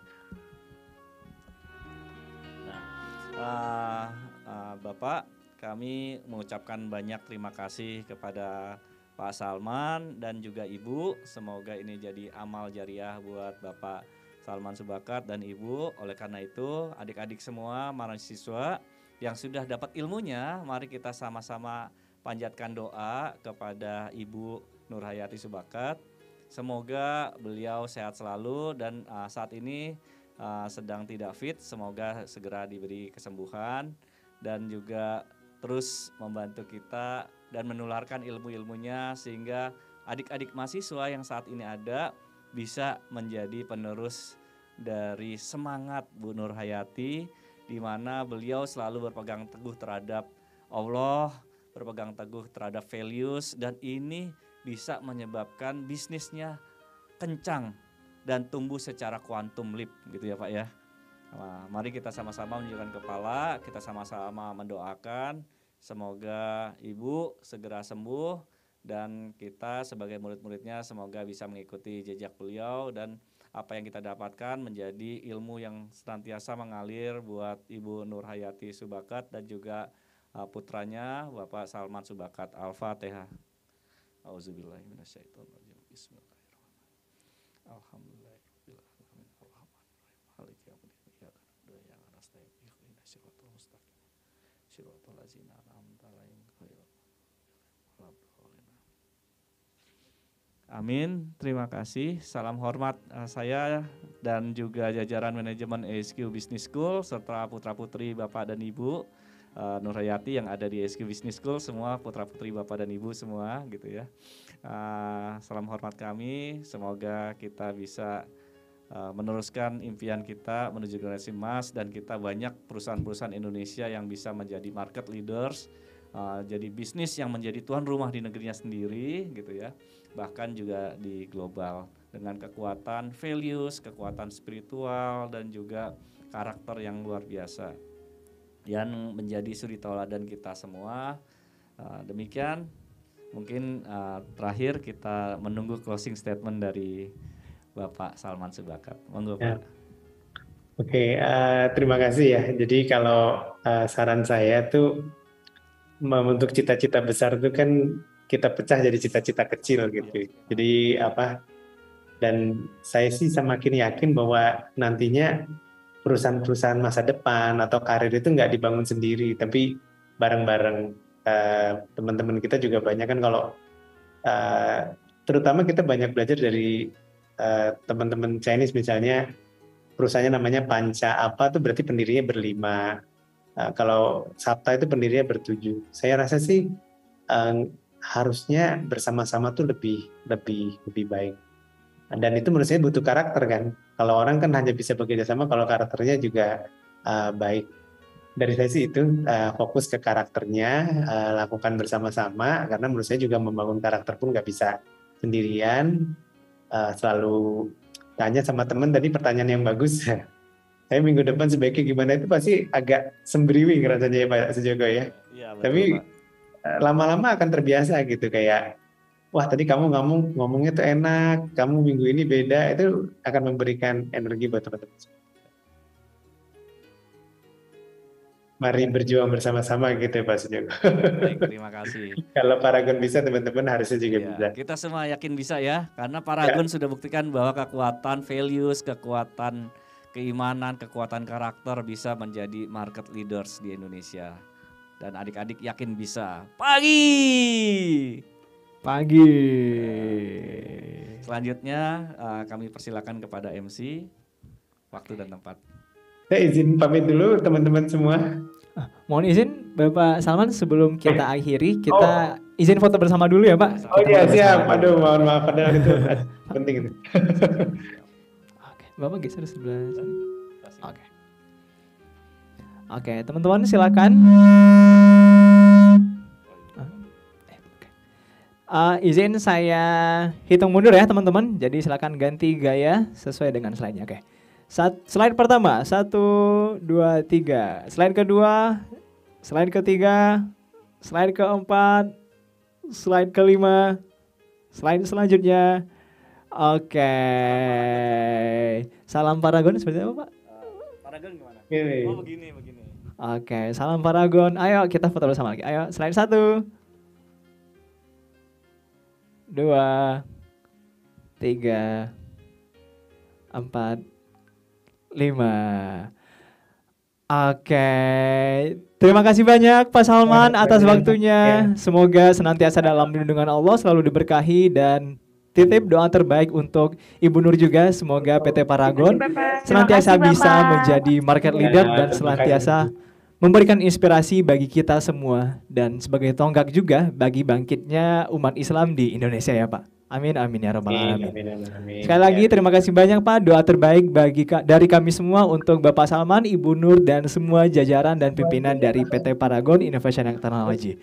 Bapak, kami mengucapkan banyak terima kasih kepada Pak Salman dan juga Ibu. Semoga ini jadi amal jariah buat Bapak Salman Subakat dan Ibu. Oleh karena itu, adik-adik semua mahasiswa yang sudah dapat ilmunya, mari kita sama-sama panjatkan doa kepada Ibu Nur Hayati Subakat. Semoga beliau sehat selalu dan saat ini sedang tidak fit, semoga segera diberi kesembuhan dan juga terus membantu kita dan menularkan ilmu-ilmunya sehingga adik-adik mahasiswa yang saat ini ada bisa menjadi penerus dari semangat Bu Nur Hayati, di mana beliau selalu berpegang teguh terhadap Allah, berpegang teguh terhadap values, dan ini bisa menyebabkan bisnisnya kencang dan tumbuh secara quantum leap gitu ya Pak ya. Nah, mari kita sama-sama menunjukkan kepala, kita sama-sama mendoakan semoga Ibu segera sembuh dan kita sebagai murid-muridnya semoga bisa mengikuti jejak beliau dan apa yang kita dapatkan menjadi ilmu yang senantiasa mengalir buat Ibu Nur Hayati Subakat dan juga putranya Bapak Salman Subakat. Al-Fatihah. Auzubillahiminasyaitonirrajim. Bismillahirrahmanirrahim. Alhamdulillahirabbil alamin. Arrahmanirrahim. Maliki yaumiddin. Iyyaka na'budu wa iyyaka nasta'in. Ihdinas siratal mustaqim. Shiratal ladzina an'amta 'alaihim ghairil maghdubi 'alaihim. Amin. Terima kasih. Salam hormat saya dan juga jajaran manajemen ASQ Business School serta putra-putri Bapak dan Ibu Nur Hayati yang ada di ASQ Business School, semua putra-putri Bapak dan Ibu semua gitu ya. Salam hormat kami. Semoga kita bisa meneruskan impian kita menuju generasi emas dan kita banyak perusahaan-perusahaan Indonesia yang bisa menjadi market leaders, jadi bisnis yang menjadi tuan rumah di negerinya sendiri gitu ya, bahkan juga di global dengan kekuatan values, kekuatan spiritual dan juga karakter yang luar biasa yang menjadi suri tauladan kita semua. Demikian mungkin terakhir kita menunggu closing statement dari Bapak Salman Subakat. Monggo Pak. Oke, terima kasih ya. Jadi kalau saran saya tuh membentuk cita-cita besar itu kan kita pecah jadi cita-cita kecil gitu. Jadi dan saya sih semakin yakin bahwa nantinya perusahaan-perusahaan masa depan atau karir itu nggak dibangun sendiri, tapi bareng-bareng. Teman-teman kita juga banyak kan kalau terutama kita banyak belajar dari teman-teman Chinese misalnya, perusahaannya namanya Panca apa tuh berarti pendirinya berlima. Kalau Sapta itu pendirinya bertujuh. Saya rasa sih harusnya bersama-sama tuh lebih baik. Dan itu menurut saya butuh karakter kan. Kalau orang kan hanya bisa bekerja sama kalau karakternya juga baik. Dari saya sih itu fokus ke karakternya, lakukan bersama-sama. Karena menurut saya juga membangun karakter pun nggak bisa sendirian. Selalu tanya sama teman tadi pertanyaan yang bagus. Saya minggu depan sebaiknya gimana itu pasti agak sembriwing rasanya ya Pak Sujoko ya. Iya, betul, Tapi Pak. Lama-lama akan terbiasa gitu kayak wah tadi kamu ngomongnya tuh enak, kamu minggu ini beda, itu akan memberikan energi buat teman-teman. Mari berjuang bersama-sama gitu ya Pak Sujoko. Baik, terima kasih. Kalau Paragon bisa, teman-teman harusnya juga Iya, bisa. kita semua yakin bisa ya, karena Paragon sudah buktikan bahwa kekuatan values, kekuatan keimanan, kekuatan karakter bisa menjadi market leaders di Indonesia. Dan adik-adik yakin bisa. Pagi. Selanjutnya kami persilakan kepada MC, waktu dan tempat. Saya izin pamit dulu teman-teman semua. Mohon izin Bapak Salman, sebelum kita akhiri, kita izin foto bersama dulu ya Pak. Oh iya siap, aduh mohon maaf padahal itu penting itu. Oke, Bapak geser sebelah sini. Oke, teman-teman silakan. Izin saya hitung mundur ya teman-teman. Jadi silakan ganti gaya sesuai dengan slide-nya. Oke. Slide pertama, 1, 2, 3. Slide kedua, slide ketiga, slide keempat, slide kelima, slide selanjutnya. Oke. Salam Paragon seperti apa Pak? Paragon gimana? Gini. Oh begini. Oke, salam Paragon. Ayo kita foto bersama lagi. Ayo, slide 1, 2, 3, 4, 5. Oke, terima kasih banyak Pak Salman atas waktunya. Semoga senantiasa dalam lindungan Allah, selalu diberkahi, dan titip doa terbaik untuk Ibu Nur juga. Semoga PT Paragon senantiasa bisa menjadi market leader dan senantiasa memberikan inspirasi bagi kita semua dan sebagai tonggak juga bagi bangkitnya umat Islam di Indonesia ya Pak. Amin amin ya rabbal alamin. Sekali lagi terima kasih banyak Pak, doa terbaik dari kami semua untuk Bapak Salman, Ibu Nur, dan semua jajaran dan pimpinan dari PT Paragon Innovation and Technology.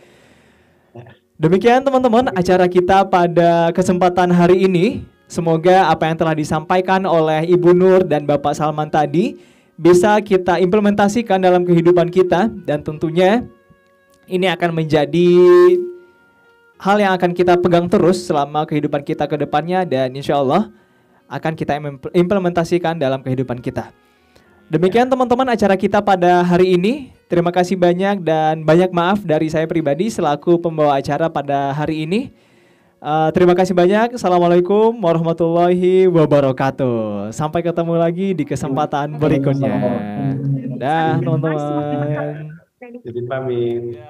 Demikian teman-teman acara kita pada kesempatan hari ini. Semoga apa yang telah disampaikan oleh Ibu Nur dan Bapak Salman tadi bisa kita implementasikan dalam kehidupan kita, dan tentunya ini akan menjadi hal yang akan kita pegang terus selama kehidupan kita ke depannya, dan insya Allah akan kita implementasikan dalam kehidupan kita. Demikian teman-teman acara kita pada hari ini. Terima kasih banyak dan banyak maaf dari saya pribadi selaku pembawa acara pada hari ini. Terima kasih banyak. Assalamualaikum warahmatullahi wabarakatuh. Sampai ketemu lagi di kesempatan berikutnya. Dah teman-teman. Jadi pamit.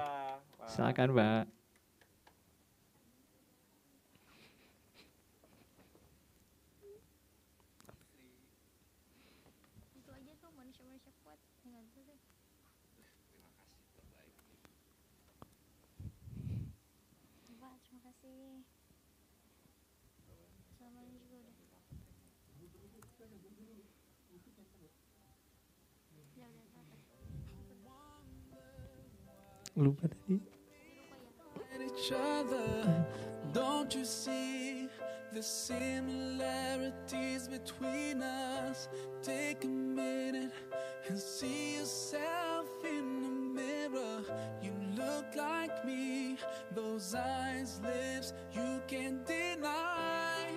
Silakan Mbak. Lupa tadi. Don't you see the similarities between us? Take a minute and see yourself in the mirror. You look like me, those eyes, lips, you can't deny.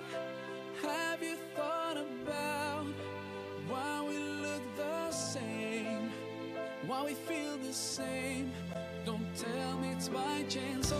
Have you thought about why we look the same? Why we feel the same? Don't tell me it's by chance. Oh,